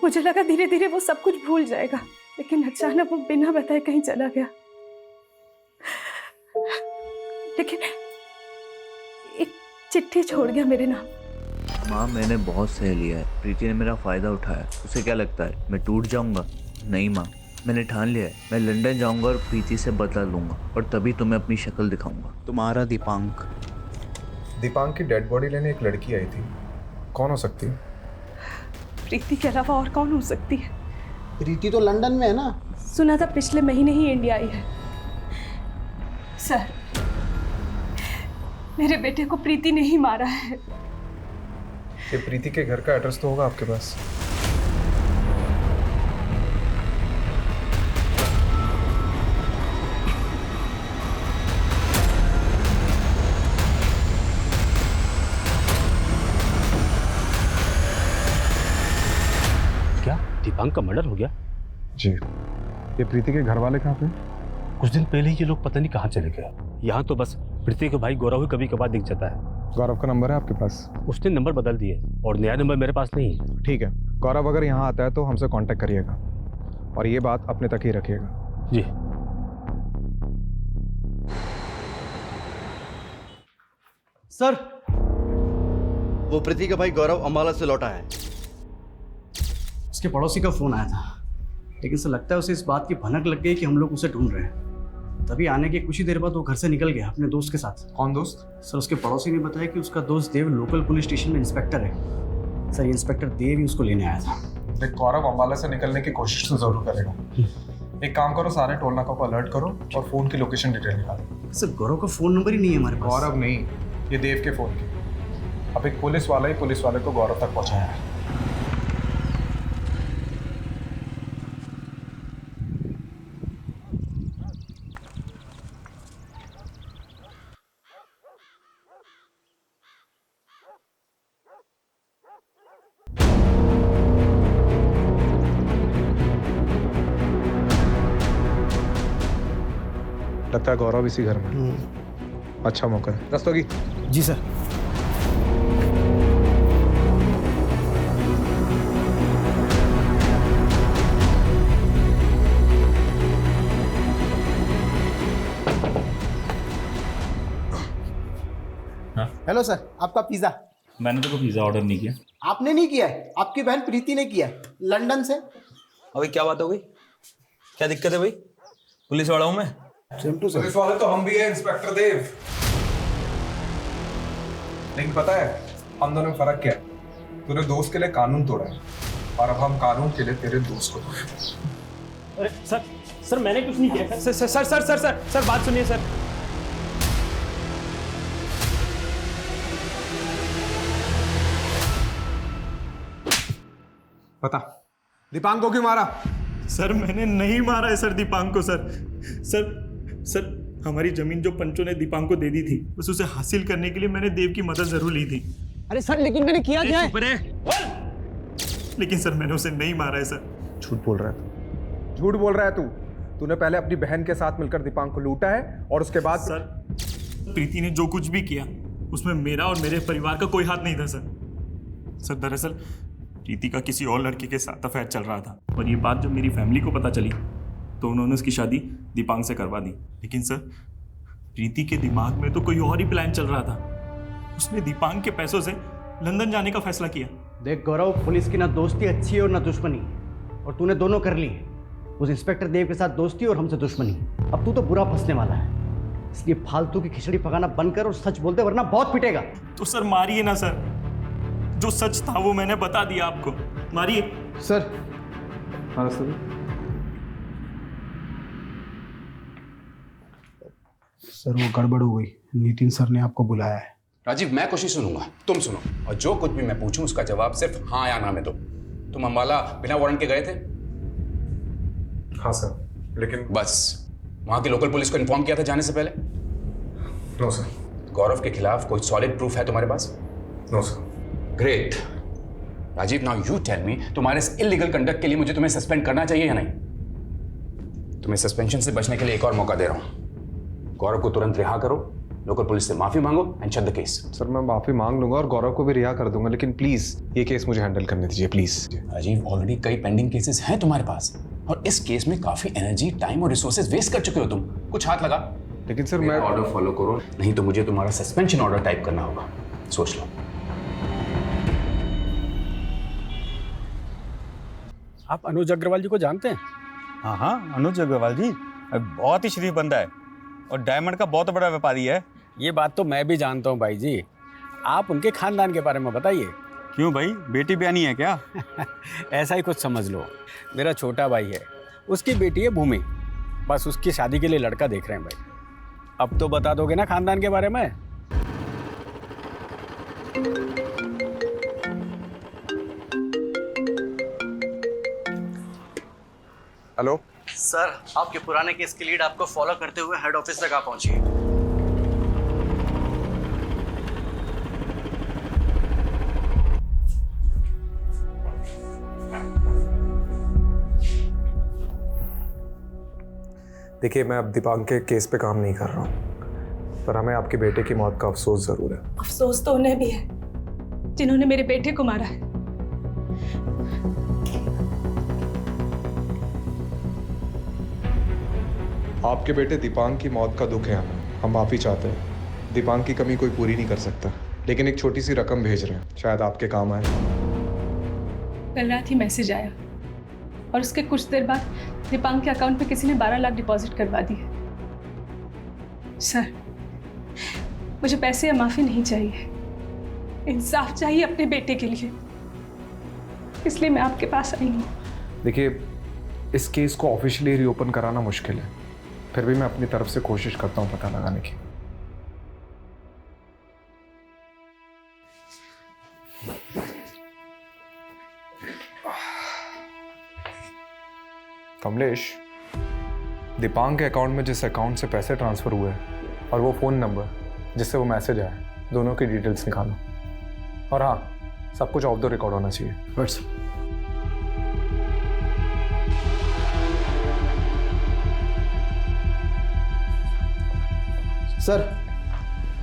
Speaker 4: मुझे लगा धीरे धीरे वो सब कुछ भूल जाएगा, लेकिन अचानक वो बिना बताए कहीं चला गया। लेकिन एक चिट्ठी छोड़ गया मेरे नाम।
Speaker 22: माँ, मैंने बहुत सह लिया है। प्रीति ने मेरा फायदा उठाया। उसे क्या लगता है मैं टूट जाऊंगा? नहीं माँ, मैंने ठान लिया है। मैं लंदन जाऊंगा और प्रीति से बदला लूंगा, और तभी तुम्हें अपनी शक्ल दिखाऊंगा। तुम्हारा दीपांक।
Speaker 19: दीपांक की डेड बॉडी लेने एक लड़की आई थी। कौन हो सकती है?
Speaker 4: प्रीति के अलावा और कौन हो सकती है?
Speaker 23: प्रीति तो लंदन में है ना।
Speaker 4: सुना था पिछले महीने ही इंडिया आई है। सर, मेरे बेटे को प्रीति ने ही मारा है।
Speaker 19: ये प्रीति के घर का एड्रेस तो होगा आपके पास?
Speaker 10: क्या दीपांक का मर्डर हो गया?
Speaker 19: जी। ये प्रीति के घर वाले कहाँ पे?
Speaker 10: कुछ दिन पहले ही ये लोग पता नहीं कहाँ चले गए। यहाँ तो बस प्रीति के भाई गौरव ही कभी कभार दिख जाता है।
Speaker 19: गौरव का नंबर है आपके पास?
Speaker 10: उसने नंबर बदल दिए और नया नंबर मेरे पास नहीं है।
Speaker 19: ठीक है, गौरव अगर यहाँ आता है तो हमसे कांटेक्ट करिएगा, और ये बात अपने तक ही रखिएगा।
Speaker 10: जी।
Speaker 14: सर, वो प्रीति का भाई गौरव अम्बाला से लौटा है। उसके पड़ोसी का फोन आया था, लेकिन सर लगता है उसे इस बात की भनक लग गई कि हम लोग उसे ढूंढ रहे हैं। तभी आने के कुछ ही देर बाद वो घर से निकल गया अपने दोस्त के साथ।
Speaker 19: कौन दोस्त?
Speaker 14: सर उसके पड़ोसी ने बताया कि उसका दोस्त देव लोकल पुलिस स्टेशन में इंस्पेक्टर है। सर इंस्पेक्टर देव ही उसको लेने आया था।
Speaker 19: देख, गौरव अम्बाला से निकलने की कोशिश तो जरूर करेगा। एक काम करो, सारे टोल नाका को अलर्ट करो और फोन की लोकेशन डिटेल निकालो।
Speaker 14: सर गौरव का फोन नंबर ही नहीं है हमारे पास।
Speaker 19: गौरव नहीं, ये देव के फोन की। अब एक पुलिस वाला ही पुलिस वाले को गौरव तक पहुंचाया है। लगता है गौरव इसी घर में। अच्छा मौका है। रस्तोगी।
Speaker 23: जी सर। हेलो सर, आपका पिज्जा।
Speaker 9: मैंने तो कोई पिज्जा ऑर्डर नहीं किया।
Speaker 23: आपने नहीं किया है, आपकी बहन प्रीति ने किया है, लंदन से।
Speaker 15: अभी क्या बात हो गई? क्या दिक्कत है भाई? पुलिस वाला हूँ मैं।
Speaker 19: पुलिस वाले तो हम भी है इंस्पेक्टर देव। लेकिन पता है हम दोनों में फर्क क्या है? तूने दोस्त के लिए कानून तोड़ा है और अब हम कानून के लिए तेरे दोस्त को तोड़े।
Speaker 12: अरे सर मैंने कुछ नहीं किया। सर बात सुनिए सर।
Speaker 19: बता, दीपांक को क्यों मारा?
Speaker 12: सर मैंने नहीं मारा है सर दीपांक को। सर हमारी जमीन जो पंचों ने दीपांक को दे दी थी, बस उसे हासिल करने के लिए मैंने देव की मदद जरूर ली थी।
Speaker 23: अरे सर, लेकिन मैंने किया क्या है?
Speaker 12: लेकिन सर मैंने उसे नहीं मारा है सर।
Speaker 19: झूठ बोल रहा है तू। झूठ बोल रहा है तू। तूने पहले अपनी बहन के साथ मिलकर दीपांक को लूटा है और उसके बाद
Speaker 12: सर प्रीति ने जो कुछ भी किया उसमें मेरा और मेरे परिवार का कोई हाथ नहीं था सर। दरअसल प्रीति का किसी और लड़के के साथ अफेयर चल रहा था और ये बात जब मेरी फैमिली को पता चली तो उन्होंने उसकी शादी दीपांक से करवा दी। लेकिन सर प्रीति के दिमाग में तो कोई और ही प्लान चल रहा था। उसने दीपांक के पैसों से लंदन जाने का फैसला किया।
Speaker 14: देख गौरव, पुलिस की ना दोस्ती अच्छी है और ना दुश्मनी, और तूने दोनों कर ली है। उस इंस्पेक्टर देव के साथ दोस्ती और हमसे दुश्मनी। अब तू तो बुरा फंसने वाला है, इसलिए फालतू की खिचड़ी पकाना बंद कर और सच बोलते, वरना बहुत पिटेगा।
Speaker 12: तो सर मारिए ना सर, जो सच था वो मैंने बता दिया आपको, मारिए
Speaker 19: सर।
Speaker 23: सर वो गड़बड़ हो गई, नितिन सर ने आपको बुलाया है।
Speaker 5: राजीव, मैं कुछ नहीं सुनूंगा, तुम सुनो, और जो कुछ भी मैं पूछूं उसका जवाब सिर्फ हाँ या ना में दो। तुम अम्बाला बिना वारंट के गए थे?
Speaker 19: हाँ सर, लेकिन
Speaker 5: बस वहां की लोकल पुलिस को इन्फॉर्म किया था जाने से पहले?
Speaker 19: No sir.
Speaker 5: गौरव के खिलाफ कोई सॉलिड प्रूफ है तुम्हारे पास?
Speaker 19: No sir.
Speaker 5: Great. Rajeev, now you tell me, तुम्हारे इस इलीगल कंडक्ट के लिए मुझे तुम्हें सस्पेंड करना चाहिए या नहीं? तुम्हें सस्पेंशन से बचने के लिए एक और मौका दे रहा हूं। गौरव को तुरंत रिहा करो, लोकल पुलिस से माफी मांगो and shut the case.
Speaker 19: Sir मैं माफी मांग लूंगा और गौरव को भी रिहा कर दूंगा, लेकिन प्लीज ये केस मुझे हैंडल करने दीजिए प्लीज।
Speaker 5: राजीव, ऑलरेडी कई पेंडिंग केसेस हैं तुम्हारे पास और इस केस में काफी एनर्जी, टाइम और रिसोर्सेज वेस्ट कर चुके हो तुम। कुछ हाथ लगा।
Speaker 19: लेकिन सर मैं
Speaker 5: ऑर्डर फॉलो करो, नहीं तो मुझे तुम्हारा सस्पेंशन ऑर्डर टाइप करना होगा। सोच लो।
Speaker 10: आप अनुज अग्रवाल जी को जानते हैं?
Speaker 11: हाँ, अनुज अग्रवाल जी बहुत ही शरीफ बंदा है और डायमंड का बहुत बड़ा व्यापारी है।
Speaker 10: ये बात तो मैं भी जानता हूँ भाई जी। आप उनके खानदान के बारे में बताइए।
Speaker 11: क्यों भाई, बेटी बयानी है क्या?
Speaker 10: ऐसा ही कुछ समझ लो। मेरा छोटा भाई है, उसकी बेटी है भूमि, बस उसकी शादी के लिए लड़का देख रहे हैं भाई। अब तो बता दोगे ना खानदान के बारे में?
Speaker 19: हेलो
Speaker 14: सर, आपके पुराने केस की लीड आपको फॉलो करते हुए हेड ऑफिस तक आ पहुंची है।
Speaker 19: देखिए, मैं अब दीपांक के केस पे काम नहीं कर रहा हूँ, पर हमें आपके बेटे की मौत का अफसोस जरूर है।
Speaker 4: अफसोस तो उन्हें भी है जिन्होंने मेरे बेटे को मारा है।
Speaker 19: आपके बेटे दीपांक की मौत का दुख है हमें, हम माफी चाहते हैं। दीपांक की कमी कोई पूरी नहीं कर सकता, लेकिन एक छोटी सी रकम भेज रहे हैं, शायद आपके काम आए।
Speaker 4: कल रात ही मैसेज आया और उसके कुछ देर बाद दीपांक के अकाउंट में किसी ने 12 लाख डिपॉजिट करवा दिए। सर, मुझे पैसे या माफी नहीं चाहिए, इंसाफ चाहिए अपने बेटे के लिए, इसलिए मैं आपके पास आई हूँ।
Speaker 19: देखिए, इस केस को ऑफिशियली रीओपन कराना मुश्किल है, फिर भी मैं अपनी तरफ से कोशिश करता हूँ पता लगाने की। कमलेश, दीपांक के अकाउंट में जिस अकाउंट से पैसे ट्रांसफर हुए और वो फ़ोन नंबर जिससे वो मैसेज आया, दोनों की डिटेल्स निकालो। और हाँ, सब कुछ ऑफ द रिकॉर्ड होना चाहिए। बस
Speaker 23: सर,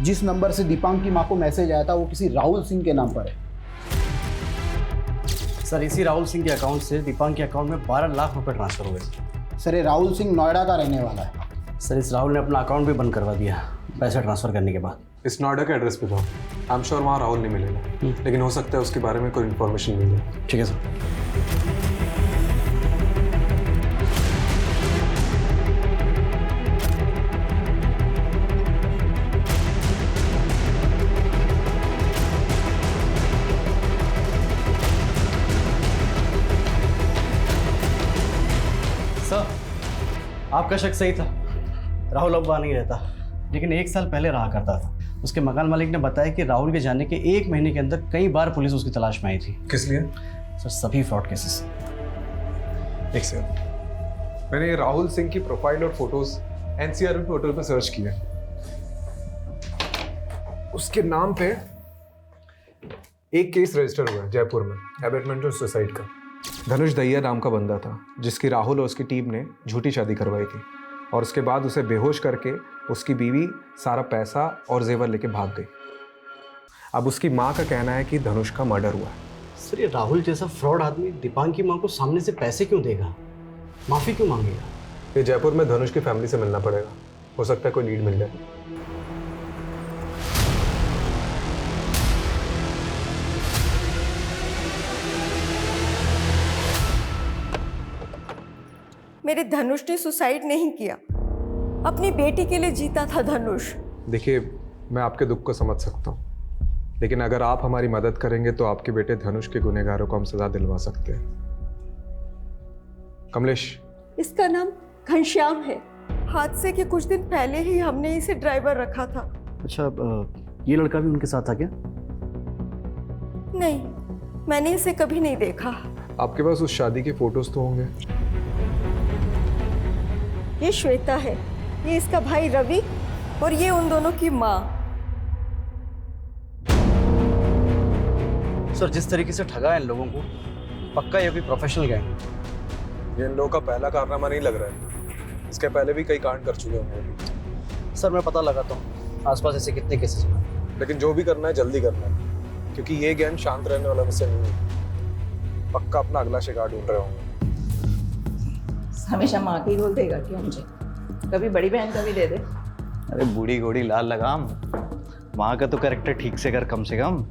Speaker 23: जिस नंबर से दीपांक की मां को मैसेज आया था वो किसी राहुल सिंह के नाम पर है।
Speaker 14: सर, इसी राहुल सिंह के अकाउंट से दीपांक के अकाउंट में 12 लाख रुपए ट्रांसफर हुए।
Speaker 23: सर, ये राहुल सिंह नोएडा का रहने वाला है।
Speaker 14: सर, इस राहुल ने अपना अकाउंट भी बंद करवा दिया पैसे ट्रांसफर करने के बाद।
Speaker 19: इस नोएडा के एड्रेस पे था, आई एम श्योर वहाँ राहुल नहीं मिलेगा, लेकिन हो सकता है उसके बारे में कोई इन्फॉर्मेशन मिल जाए।
Speaker 14: ठीक है सर। सर, आपका शक सही था, राहुल अब वहाँ नहीं रहता, लेकिन 1 साल पहले रहा करता था। उसके मकान मालिक ने बताया कि राहुल के जाने के 1 महीने के अंदर कई बार पुलिस उसकी तलाश में आई थी।
Speaker 19: किस लिए?
Speaker 14: सर, सभी फ्रॉड केसेस।
Speaker 19: एक सेकंड, मैंने राहुल सिंह की प्रोफाइल और फोटोज एनसीआरबी पोर्टल पर सर्च किया। उसके नाम पे एक केस रजिस्टर हुआ है जयपुर में, एबेटमेंट और सुसाइड का। धनुष दहिया नाम का बंदा था जिसकी राहुल और उसकी टीम ने झूठी शादी करवाई थी, और उसके बाद उसे बेहोश करके उसकी बीवी सारा पैसा और जेवर लेके भाग गई। अब उसकी माँ का कहना है कि धनुष का मर्डर हुआ है।
Speaker 14: सर, ये राहुल जैसा फ्रॉड आदमी दीपांक की माँ को सामने से पैसे क्यों देगा, माफी क्यों मांगेगा?
Speaker 19: ये जयपुर में धनुष की फैमिली से मिलना पड़ेगा, हो सकता है कोई लीड मिल जाए।
Speaker 16: मेरे धनुष ने सुसाइड नहीं किया, अपनी बेटी के लिए जीता था धनुष।
Speaker 19: देखिए, मैं आपके दुख को समझ सकता हूँ, लेकिन अगर आप हमारी मदद करेंगे तो आपके बेटे धनुष के गुनहगारों को हम सजा दिलवा सकते हैं। कमलेश,
Speaker 16: इसका नाम घनश्याम है। हादसे के कुछ दिन पहले ही हमने इसे ड्राइवर रखा था।
Speaker 14: अच्छा, ये लड़का भी उनके साथ था क्या?
Speaker 16: नहीं, मैंने इसे कभी नहीं देखा।
Speaker 19: आपके पास उस शादी के फोटोज तो होंगे?
Speaker 16: ये श्वेता है, ये इसका भाई रवि, और ये उन दोनों की माँ।
Speaker 14: सर, जिस तरीके से ठगा है इन लोगों को, पक्का ये कोई प्रोफेशनल गैंग।
Speaker 19: ये इन लोगों का पहला कारनामा नहीं लग रहा है, इसके पहले भी कई कांड कर चुके होंगे।
Speaker 14: सर, मैं पता लगाता हूँ आसपास ऐसे कितने केसेस हैं,
Speaker 19: लेकिन जो भी करना है जल्दी करना है, क्योंकि ये गैंग शांत रहने वाला मिशन नहीं है। पक्का अपना अगला शिकार ढूंढ रहे होंगे।
Speaker 8: हमेशा माँ का ही रोल देगा क्या मुझे? कभी बड़ी बहन का भी दे दे।
Speaker 22: अरे बूढ़ी घोड़ी लाल लगाम, माँ का तो कैरेक्टर ठीक से कर कम से कम।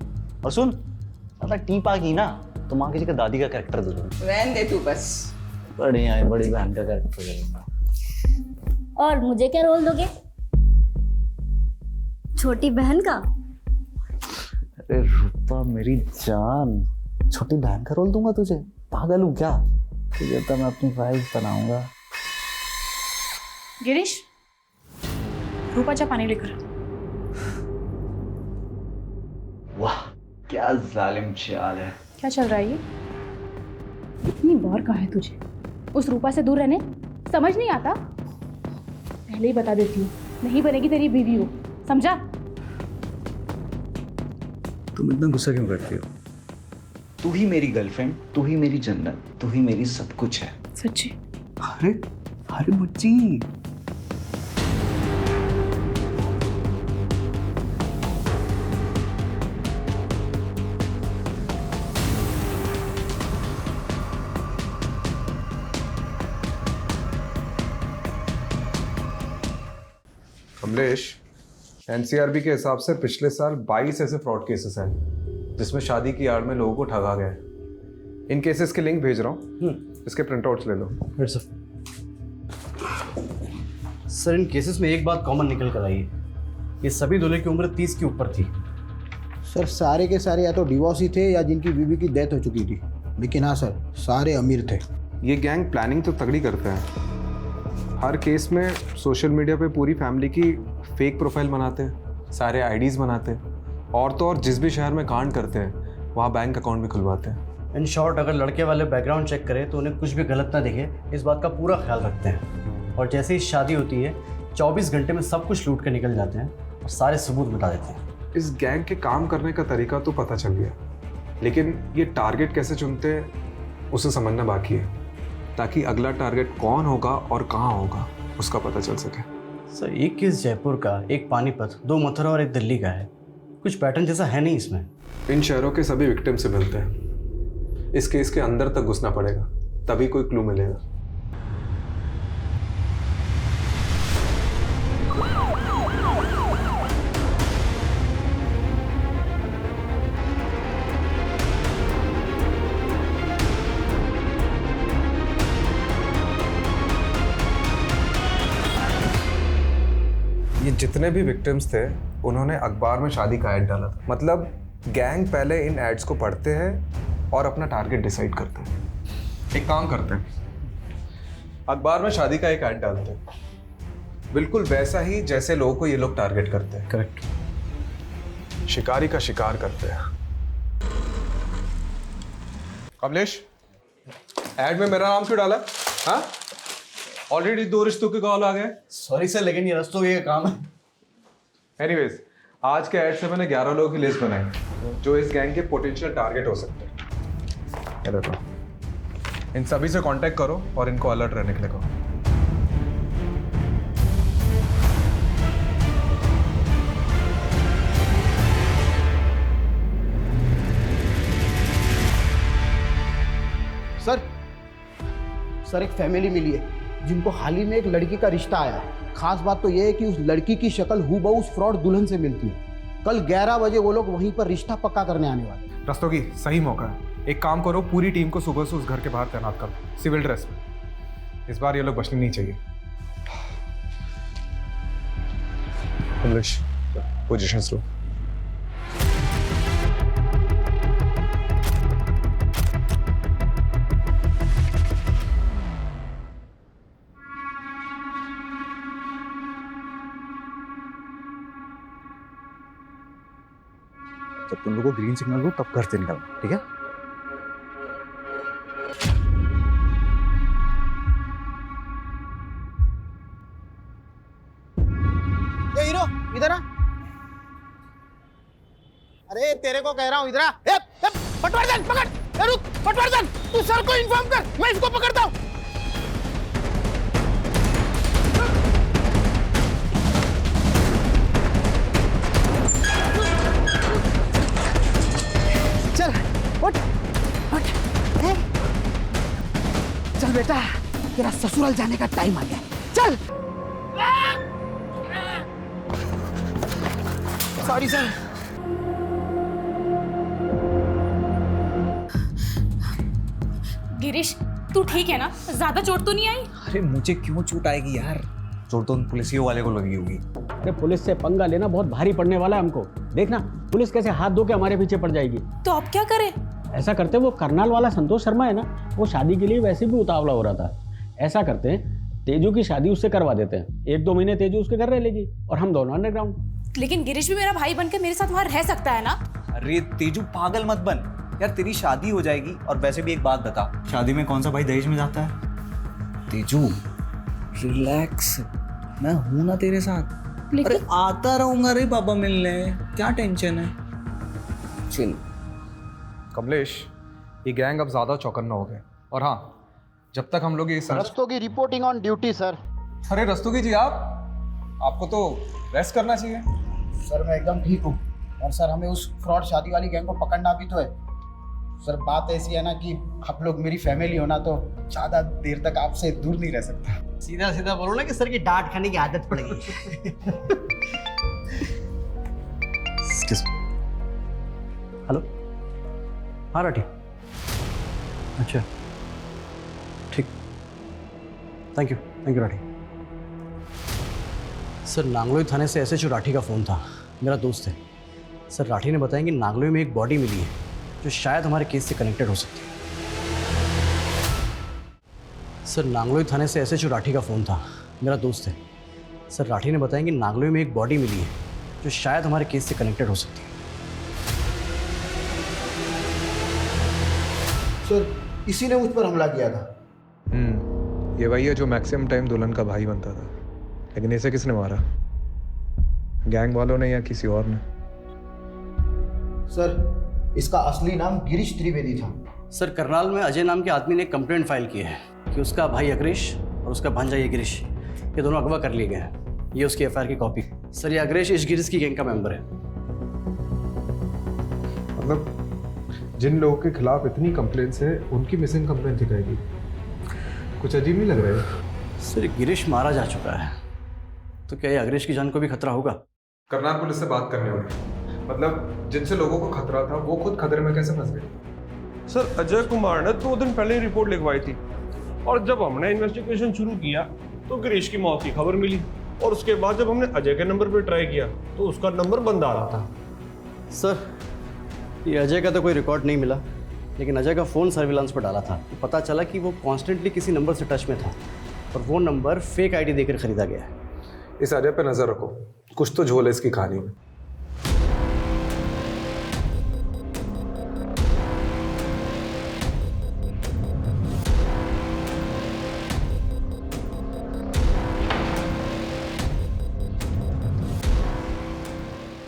Speaker 22: और सुन, अगर टीप आ गई ना तो माँ की जगह दादी का कैरेक्टर दे दूंगा।
Speaker 8: रहने दे तू बस।
Speaker 22: बढ़िया है, बड़ी बहन का कैरेक्टर करूंगा।
Speaker 2: और मुझे क्या रोल दोगे? छोटी बहन का?
Speaker 22: अरे रूपा मेरी जान, छोटी बहन का रोल दूंगा तुझे? पागल हूँ क्या? तुझे तो मैं अपनी वाइफ बनाऊंगा।
Speaker 4: गिरीश, रूपा जा पानी लेकर।
Speaker 22: वाह, क्या जालिम चाल है।
Speaker 4: क्या चल रहा है ये? इतनी बार कहा है तुझे उस रूपा से दूर रहने, समझ नहीं आता? पहले ही बता देती हूँ, नहीं बनेगी तेरी बीवी हो, समझा?
Speaker 22: तुम इतना गुस्सा क्यों करती हो? तू ही मेरी गर्लफ्रेंड, तू ही मेरी जन्नत, तू ही मेरी सब कुछ है।
Speaker 4: सच्ची?
Speaker 22: अरे अरे मुच्ची,
Speaker 19: कमलेश, एनसीआरबी के हिसाब से पिछले साल 22 ऐसे फ्रॉड केसेस हैं जिसमें शादी की आड़ में लोगों को ठगा गया है। इन केसेस के लिंक भेज रहा हूँ, इसके प्रिंटआउट्स ले लो।
Speaker 14: सर इन केसेस में एक बात कॉमन निकल कर आई है, ये सभी दूल्हे की उम्र 30 के ऊपर थी।
Speaker 23: सर सारे के सारे या तो डिवोर्स ही थे या जिनकी बीवी की डेथ हो चुकी थी, लेकिन हाँ सर सारे अमीर थे।
Speaker 19: ये गैंग प्लानिंग तो तगड़ी करता है। हर केस में सोशल मीडिया पे पूरी फैमिली की फेक प्रोफाइल बनाते हैं, सारे आईडीज़ बनाते हैं, और तो और जिस भी शहर में कांड करते हैं वहाँ बैंक अकाउंट भी खुलवाते हैं।
Speaker 14: इन शॉर्ट अगर लड़के वाले बैकग्राउंड चेक करें तो उन्हें कुछ भी गलत ना दिखे, इस बात का पूरा ख्याल रखते हैं। और जैसे ही शादी होती है 24 घंटे में सब कुछ लूट कर निकल जाते हैं और सारे सबूत मिटा देते हैं।
Speaker 19: इस गैंग के काम करने का तरीका तो पता चल गया, लेकिन ये टारगेट कैसे चुनते हैं उसे समझना बाकी है, ताकि अगला टारगेट कौन होगा और कहाँ होगा उसका पता चल सके।
Speaker 14: सर एक केस जयपुर का, एक पानीपत, 2 मथुरा और 1 दिल्ली का है। कुछ पैटर्न जैसा है नहीं इसमें।
Speaker 19: इन शहरों के सभी विक्टिम से मिलते हैं। इस केस के अंदर तक घुसना पड़ेगा, तभी कोई क्लू मिलेगा। ये जितने भी विक्टिम्स थे उन्होंने अखबार में शादी का ऐड डाला था। मतलब गैंग पहले इन एड्स को पढ़ते हैं और अपना टारगेट डिसाइड करते हैं। एक काम करते हैं, अखबार में शादी का एक ऐड डालते हैं, बिल्कुल वैसा ही जैसे लोगों को ये लोग टारगेट करते हैं।
Speaker 14: करेक्ट।
Speaker 19: शिकारी का शिकार करते हैं। कमलेश, ऐड में मेरा नाम क्यों डाला? हाँ, ऑलरेडी 2 रिश्तों के कॉल आ गए।
Speaker 14: सॉरी सर, लेकिन ये रिश्तों का काम है।
Speaker 19: एनीवेज, आज के ऐड से मैंने 11 लोगों की लिस्ट बनाई जो इस गैंग के पोटेंशियल टारगेट हो सकते हैं। ये देखो, इन सभी से कांटेक्ट करो और इनको अलर्ट रहने के लिए कहो।
Speaker 23: सर एक फैमिली मिली है जिनको हाल ही में एक लड़की का रिश्ता आया है। खास बात तो यह है कि उस लड़की की शक्ल हूबहू उस फ्रॉड दुल्हन से मिलती है। कल 11 बजे वो लोग वहीं पर रिश्ता पक्का करने आने वाले हैं।
Speaker 19: रस्तोगी, सही मौका है। एक काम करो, पूरी टीम को सुबह से उस घर के बाहर तैनात कर दो, सिविल ड्रेस में। इस बार ये लोग बचने नहीं चाहिए। पोजीशन लो।
Speaker 22: जब तुम लोगों को ग्रीन सिग्नल दो तब घर से निकलना, ठीक है?
Speaker 23: ये हीरो इधर आ। अरे तेरे को कह रहा हूँ इधर आ। पटवर्धन पकड़, रुक पटवर्धन, तू सर को इन्फॉर्म कर, मैं इसको पकड़ता हूँ। चल बेटा, तेरा ससुराल जाने का टाइम आ गया, चल। Sorry sir.
Speaker 3: गिरीश, तू ठीक है ना? ज्यादा चोट तो नहीं आई?
Speaker 22: अरे मुझे क्यों चोट आएगी यार? चोट तो उन पुलिसियों वाले को लगी होगी।
Speaker 10: अरे पुलिस से पंगा लेना बहुत भारी पड़ने वाला है हमको। देखना पुलिस कैसे हाथ धो के हमारे पीछे पड़ जाएगी।
Speaker 3: तो अब क्या करें?
Speaker 10: ऐसा करते, वो करनाल वाला संतोष शर्मा है ना, वो शादी के लिए वैसे भी उतावला हो रहा था। ऐसा करते हैं, तेजू की शादी उससे करवा देते हैं। 1-2 महीने तेजू उसके घर रह लेगी और हम दोनों अंडरग्राउंड।
Speaker 3: लेकिन गिरीश भी मेरा भाई बनकर मेरे साथ वहां रह सकता है ना?
Speaker 22: अरे तेजू पागल मत बन यार, तेरी शादी हो जाएगी। और वैसे भी एक बात बता, शादी में कौन सा भाई दहेज में जाता है? तेजू रिलैक्स, मैं हूं ना तेरे साथ। अरे आता रहूंगा रे बाबा मिलने, क्या टेंशन है? चिल।
Speaker 19: कमलेश, ये गैंग अब ज्यादा चौकन्ना हो गए। और हाँ, जब तक हम लोग ये
Speaker 23: Rastogi reporting on duty sir.
Speaker 19: अरे रस्तोगी जी, आपको तो रेस्ट करना चाहिए।
Speaker 23: सर मैं एकदम ठीक हूँ, और सर हमें उस फ्रॉड शादी वाली गैंग को पकड़ना भी तो है। सर बात ऐसी है ना कि आप लोग मेरी फैमिली हो ना, तो ज़्यादा देर तक आपसे दूर नहीं रह सकता।
Speaker 14: सीधा सीधा बोलो ना कि सर की डांट खाने की आदत पड़ गई। हेलो, हाँ राठी, अच्छा ठीक, thank you Rathi. Sir Nangloi थाने से एसएचओ राठी का फ़ोन था, मेरा दोस्त है। सर राठी ने बताया कि नांगलोई में एक बॉडी मिली है जो शायद हमारे केस से कनेक्टेड हो सकती है। सर नांगलोई थाने से एसएचओ राठी का फ़ोन था, मेरा दोस्त है। सर राठी ने बताया कि नांगलोई में एक बॉडी मिली है जो शायद हमारे केस से कनेक्टेड हो सकती है।
Speaker 23: सर इसी ने मुझ पर हमला किया था।
Speaker 19: ये वही है जो मैक्सिमम टाइम दुल्हन का भाई बनता था। लेकिन इसे किसने मारा? गैंग वालों ने या किसी और ने?
Speaker 23: सर इसका असली नाम गिरीश त्रिवेदी था।
Speaker 14: सर करनाल में अजय नाम के आदमी ने कंप्लेंट फाइल की है कि उसका भाई अग्रेश और उसका भांजा ये गिरीश, ये दोनों अगवा कर लिए गए हैं। ये उसकी एफआईआर की कॉपी। सर ये अग्रेश इस गिरीश की गैंग का मेंबर है।
Speaker 19: मतलब जिन लोगों के खिलाफ इतनी कंप्लेंट्स है उनकी मिसिंग कंप्लेंट दिखाएगी। कुछ अजीब नहीं लग रहा है?
Speaker 14: सर गिरीश मारा जा चुका है, तो क्या ये अग्रेश की जान को भी खतरा होगा?
Speaker 19: करनाल पुलिस से बात करनी होगी। मतलब जिनसे लोगों को खतरा था वो खुद खतरे में कैसे फंस गए?
Speaker 13: सर अजय कुमार ने 2 दिन पहले रिपोर्ट लिखवाई थी और जब हमने इन्वेस्टिगेशन शुरू किया तो गिरीश की मौत की खबर मिली और उसके बाद जब हमने अजय के नंबर पर ट्राई किया तो उसका नंबर बंद आ रहा था।
Speaker 14: सर ये अजय का तो कोई रिकॉर्ड नहीं मिला, लेकिन अजय का फ़ोन सर्विलांस पर डाला था तो पता चला कि वो कॉन्स्टेंटली किसी नंबर से टच में था और वो नंबर फेक आईडी देकर खरीदा गया है।
Speaker 19: इस अजय पे नजर रखो, कुछ तो झोल है इसकी कहानी में।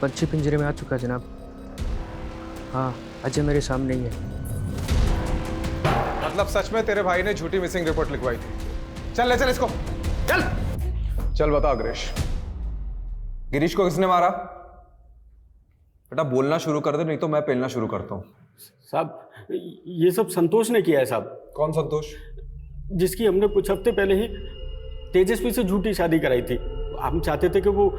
Speaker 18: पंछी पिंजरे में आ चुका है जनाब। हाँ अजय मेरे सामने ही है।
Speaker 19: मतलब सच में तेरे भाई ने झूठी मिसिंग रिपोर्ट लिखवाई थी? चल ले चल इसको, चल चल बता अग्रेश, गिरीश को किसने मारा? बेटा बोलना शुरू कर दे नहीं तो मैं पेलना शुरू करता हूँ।
Speaker 10: साहब ये सब संतोष ने किया है साहब।
Speaker 19: कौन संतोष?
Speaker 10: जिसकी हमने कुछ हफ्ते पहले ही तेजस्वी से झूठी शादी कराई थी। हम चाहते थे कि वो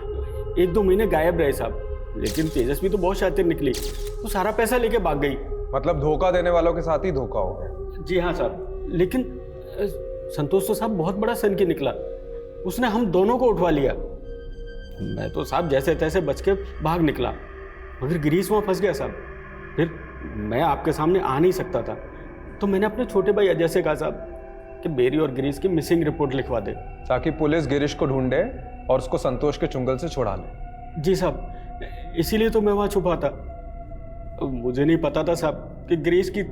Speaker 10: 1-2 महीने गायब रहे साहब, लेकिन तेजस्वी तो बहुत शातिर निकली, वो सारा पैसा लेके भाग गई।
Speaker 19: मतलब धोखा देने वालों के साथ ही धोखा हो गया?
Speaker 10: जी हाँ साहब, लेकिन संतोष तो साहब बहुत बड़ा सन की निकला, उसने हम दोनों को उठवा लिया। मैं तो साहब जैसे तैसे बच के भाग निकला, मगर गिरीश वहाँ फंस गया साहब। फिर मैं आपके सामने आ नहीं सकता था, तो मैंने अपने छोटे भाई अजय से कहा साहब कि मेरी और गिरीश की मिसिंग रिपोर्ट लिखवा दे,
Speaker 19: ताकि पुलिस गिरीश को ढूंढे और उसको संतोष के चुंगल से छुड़ा ले।
Speaker 10: जी साहब, इसीलिए तो मैं वहाँ छुपा था। मुझे नहीं पता था साहब कि गिरीश की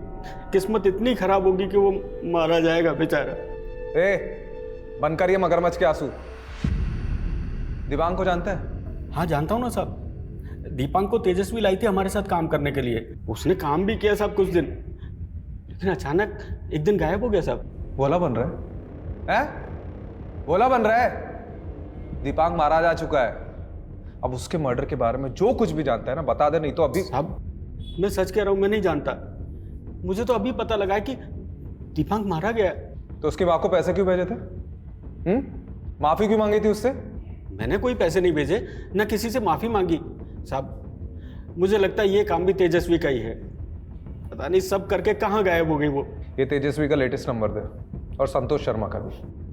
Speaker 10: किस्मत इतनी खराब होगी कि वो मारा जाएगा बेचारा।
Speaker 19: बंद कर ये मगरमच्छ के आंसू। दीपांक को जानते हैं?
Speaker 10: हाँ जानता हूँ ना साहब, दीपांक को तेजस्वी लाई थी हमारे साथ काम करने के लिए। उसने काम भी किया साहब कुछ दिन, लेकिन अचानक एक दिन गायब हो गया साहब।
Speaker 19: भोला बन रहा है? भोला बन रहा है? दीपांक मारा जा चुका है। अब उसके मर्डर के बारे में जो कुछ भी जानता है ना बता दे, नहीं तो अभी।
Speaker 10: साहब मैं सच कह रहा हूँ, मैं नहीं जानता। मुझे तो अभी पता लगा कि दीपांक मारा गया।
Speaker 19: तो उसकी माँ को पैसे क्यों भेजे थे? माफी क्यों मांगी थी उससे?
Speaker 10: मैंने कोई पैसे नहीं भेजे, ना किसी से माफी मांगी साहब। मुझे लगता है ये काम भी तेजस्वी का ही है। पता नहीं सब करके कहाँ गायब हो गई वो।
Speaker 19: ये तेजस्वी का लेटेस्ट नंबर दे और संतोष शर्मा का भी।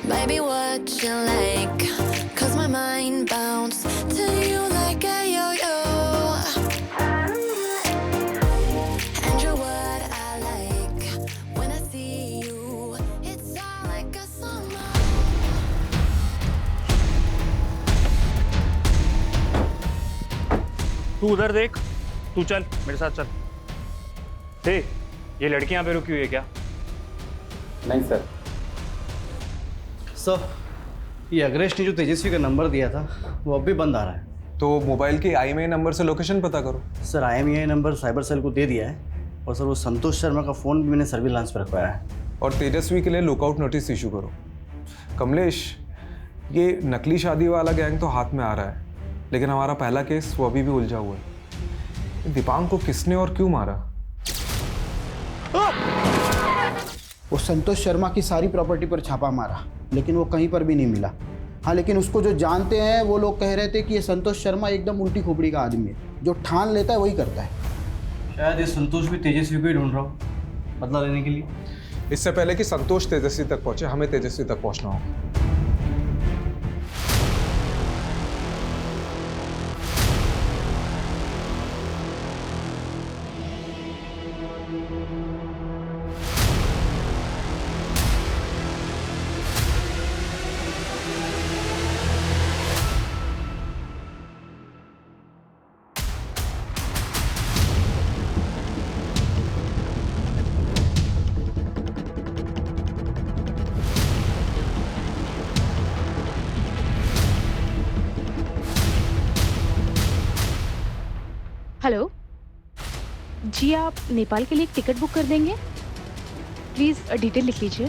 Speaker 20: Baby, what you like? 'Cause my mind bounced to you like a yo-yo. And you're what I like. When I see you, it's all like a summer.
Speaker 12: तू उधर देख, तू चल मेरे साथ चल। हे, ये लड़की यहाँ पे रुकी हुई है क्या?
Speaker 14: नहीं सर। सर ये अग्रेश ने जो तेजस्वी का नंबर दिया था वो अब भी बंद आ रहा है।
Speaker 19: तो मोबाइल के IMEI नंबर से लोकेशन पता करो।
Speaker 14: Sir IMEI number cyber cell को दे दिया है और सर वो संतोष शर्मा का फ़ोन भी मैंने सर्विलांस पर रखवाया है।
Speaker 19: और तेजस्वी के लिए लुकआउट नोटिस इशू करो। कमलेश, ये नकली शादी वाला गैंग तो हाथ में आ रहा है, लेकिन हमारा पहला केस वो अभी भी उलझा हुआ है। दीपांक को किसने और क्यों मारा?
Speaker 23: वो संतोष शर्मा की सारी प्रॉपर्टी पर छापा मारा, लेकिन वो कहीं पर भी नहीं मिला। हाँ, लेकिन उसको जो जानते हैं वो लोग कह रहे थे कि ये संतोष शर्मा एकदम उल्टी खोपड़ी का आदमी है, जो ठान लेता है वही करता है।
Speaker 14: शायद ये संतोष भी तेजस्वी को ही ढूंढ रहा हो बदला लेने के लिए।
Speaker 19: इससे पहले कि संतोष तेजस्वी तक पहुंचे, हमें तेजस्वी तक पहुंचना होगा।
Speaker 3: हेलो जी, आप नेपाल के लिए एक टिकट बुक कर देंगे? प्लीज़ डिटेल लिख लीजिए।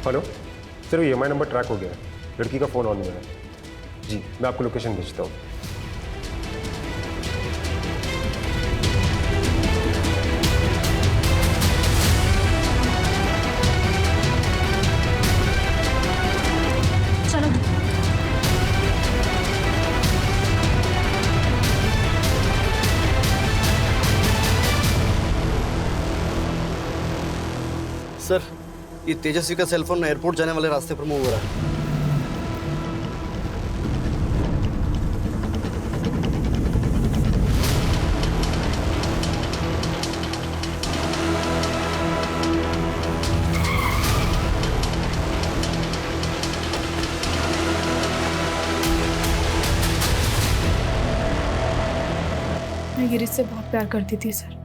Speaker 13: हेलो सर, वो EMI नंबर ट्रैक हो गया है, लड़की का फ़ोन ऑन हुआ है। जी, मैं आपको लोकेशन भेजता हूँ।
Speaker 14: सर, ये तेजस्वी का सेलफोन एयरपोर्ट जाने वाले रास्ते पर मूव हो रहा है।
Speaker 3: मैं गिरीश से बहुत प्यार करती थी सर।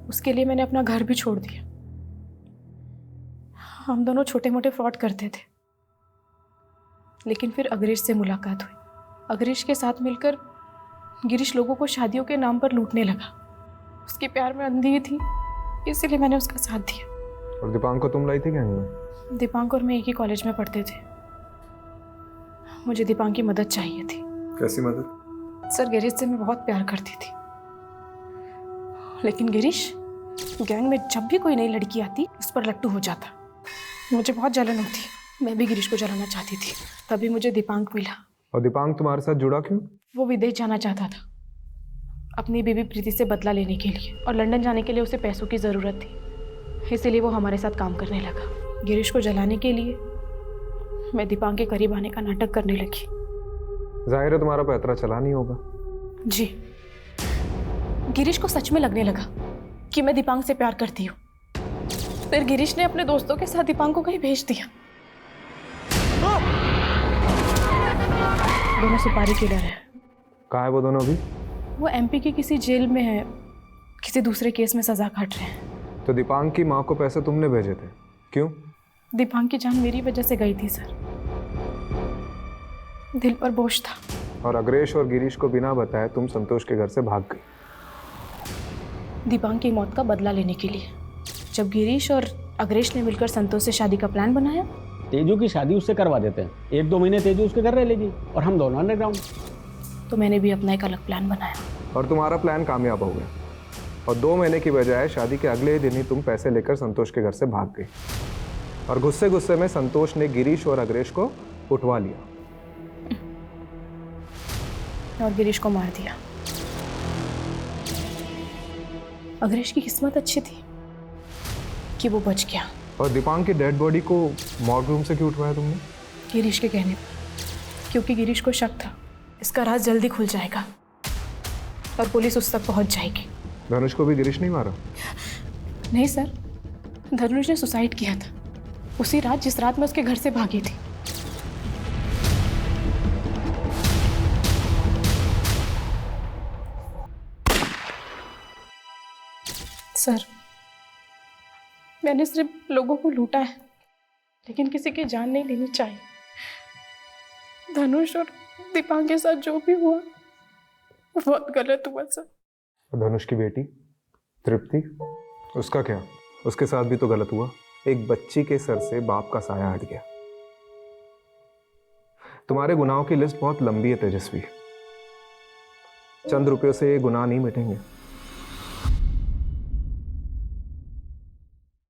Speaker 3: उसके लिए मैंने अपना घर भी छोड़ दिया। हम दोनों छोटे मोटे फ्रॉड करते थे, लेकिन फिर अग्रेश से मुलाकात हुई। अग्रेश के साथ मिलकर गिरीश लोगों को शादियों के नाम पर लूटने लगा। उसके प्यार में अंधी थी, इसीलिए मैंने उसका साथ दिया।
Speaker 19: और दीपांक को तुम लाई थी गैंग में?
Speaker 3: दीपांक और मैं एक ही कॉलेज में पढ़ते थे। मुझे दीपांक की मदद चाहिए थी।
Speaker 19: कैसी मदद?
Speaker 3: सर, गिरीश से मैं बहुत प्यार करती थी, लेकिन गिरीश गैंग में जब भी कोई नई लड़की आती उस पर लट्टू हो जाता। मुझे बहुत जलन होती, मैं भी गिरीश को जलाना चाहती थी। तभी मुझे दीपांक मिला।
Speaker 19: और दीपांक तुम्हारे साथ जुड़ा क्यों?
Speaker 3: वो विदेश जाना चाहता था अपनी बीवी प्रीति से बदला लेने के लिए, और लंदन जाने के लिए उसे पैसों की ज़रूरत थी, इसीलिए वो हमारे साथ काम करने लगा। गिरीश को जलाने के लिए मैं दीपांक के करीब आने का नाटक करने लगी।
Speaker 19: जाहिर है तुम्हारा पैतरा चला नहीं होगा।
Speaker 3: जी, गिरीश को सच में लगने लगा कि मैं दीपांक से प्यार करती हूँ। फिर गिरीश ने अपने दोस्तों के साथ दीपांक को कहीं भेज दिया। दोनों सुपारी किलर है।
Speaker 19: कहाँ है वो दोनों अभी?
Speaker 3: वो MP की किसी जेल में है, किसी दूसरे केस में सजा काट रहे हैं।
Speaker 19: तो दीपांक की माँ को पैसे तुमने भेजे थे, क्यों?
Speaker 3: दीपांक की जान मेरी वजह से गई थी सर। दिल पर बोझ था।
Speaker 19: और अग्रेश और गिरीश को बिना बताए तुम संतोष के घर से भाग गई
Speaker 3: दीपांक की मौत का बदला लेने के लिए। जब गिरीश और अग्रेश ने मिलकर संतोष से शादी का प्लान बनाया।
Speaker 10: तेजू की शादी उससे करवा देते हैं, 1-2 महीने तेजू उसके घर रह लेगी और हम दोनों अंडरग्राउंड।
Speaker 3: तो मैंने भी अपना एक अलग प्लान बनाया।
Speaker 19: और तुम्हारा प्लान कामयाब हो गया, और 2 महीने की बजाय शादी के अगले दिन ही तुम पैसे लेकर संतोष के घर से भाग गई। और गुस्से गुस्से में संतोष ने गिरीश और अग्रेश को उठवा लिया
Speaker 3: और गिरीश को मार दिया। अग्रेश की किस्मत अच्छी थी कि वो बच गया।
Speaker 19: और दीपांक की डेड बॉडी को मॉर्ग रूम से क्यों उठवाया तुमने?
Speaker 3: गिरीश के कहने पर, क्योंकि गिरीश को शक था इसका राज जल्दी खुल जाएगा और पुलिस उस तक पहुंच जाएगी।
Speaker 19: धनुष को भी गिरीश नहीं मारा?
Speaker 3: नहीं सर, धनुष ने सुसाइड किया था उसी रात जिस रात मैं उसके घर से भागी थी। सर, मैंने सिर्फ लोगों को लूटा है, लेकिन किसी की जान नहीं लेनी चाहिए। धनुष और दीपांक के साथ जो भी हुआ वो बहुत गलत हुआ सर।
Speaker 19: धनुष की बेटी तृप्ति, उसका क्या? उसके साथ भी तो गलत हुआ। एक बच्ची के सर से बाप का साया हट गया। तुम्हारे गुनाहों की लिस्ट बहुत लंबी है तेजस्वी। चंद रुपयों से ये गुनाह नहीं मिटेंगे।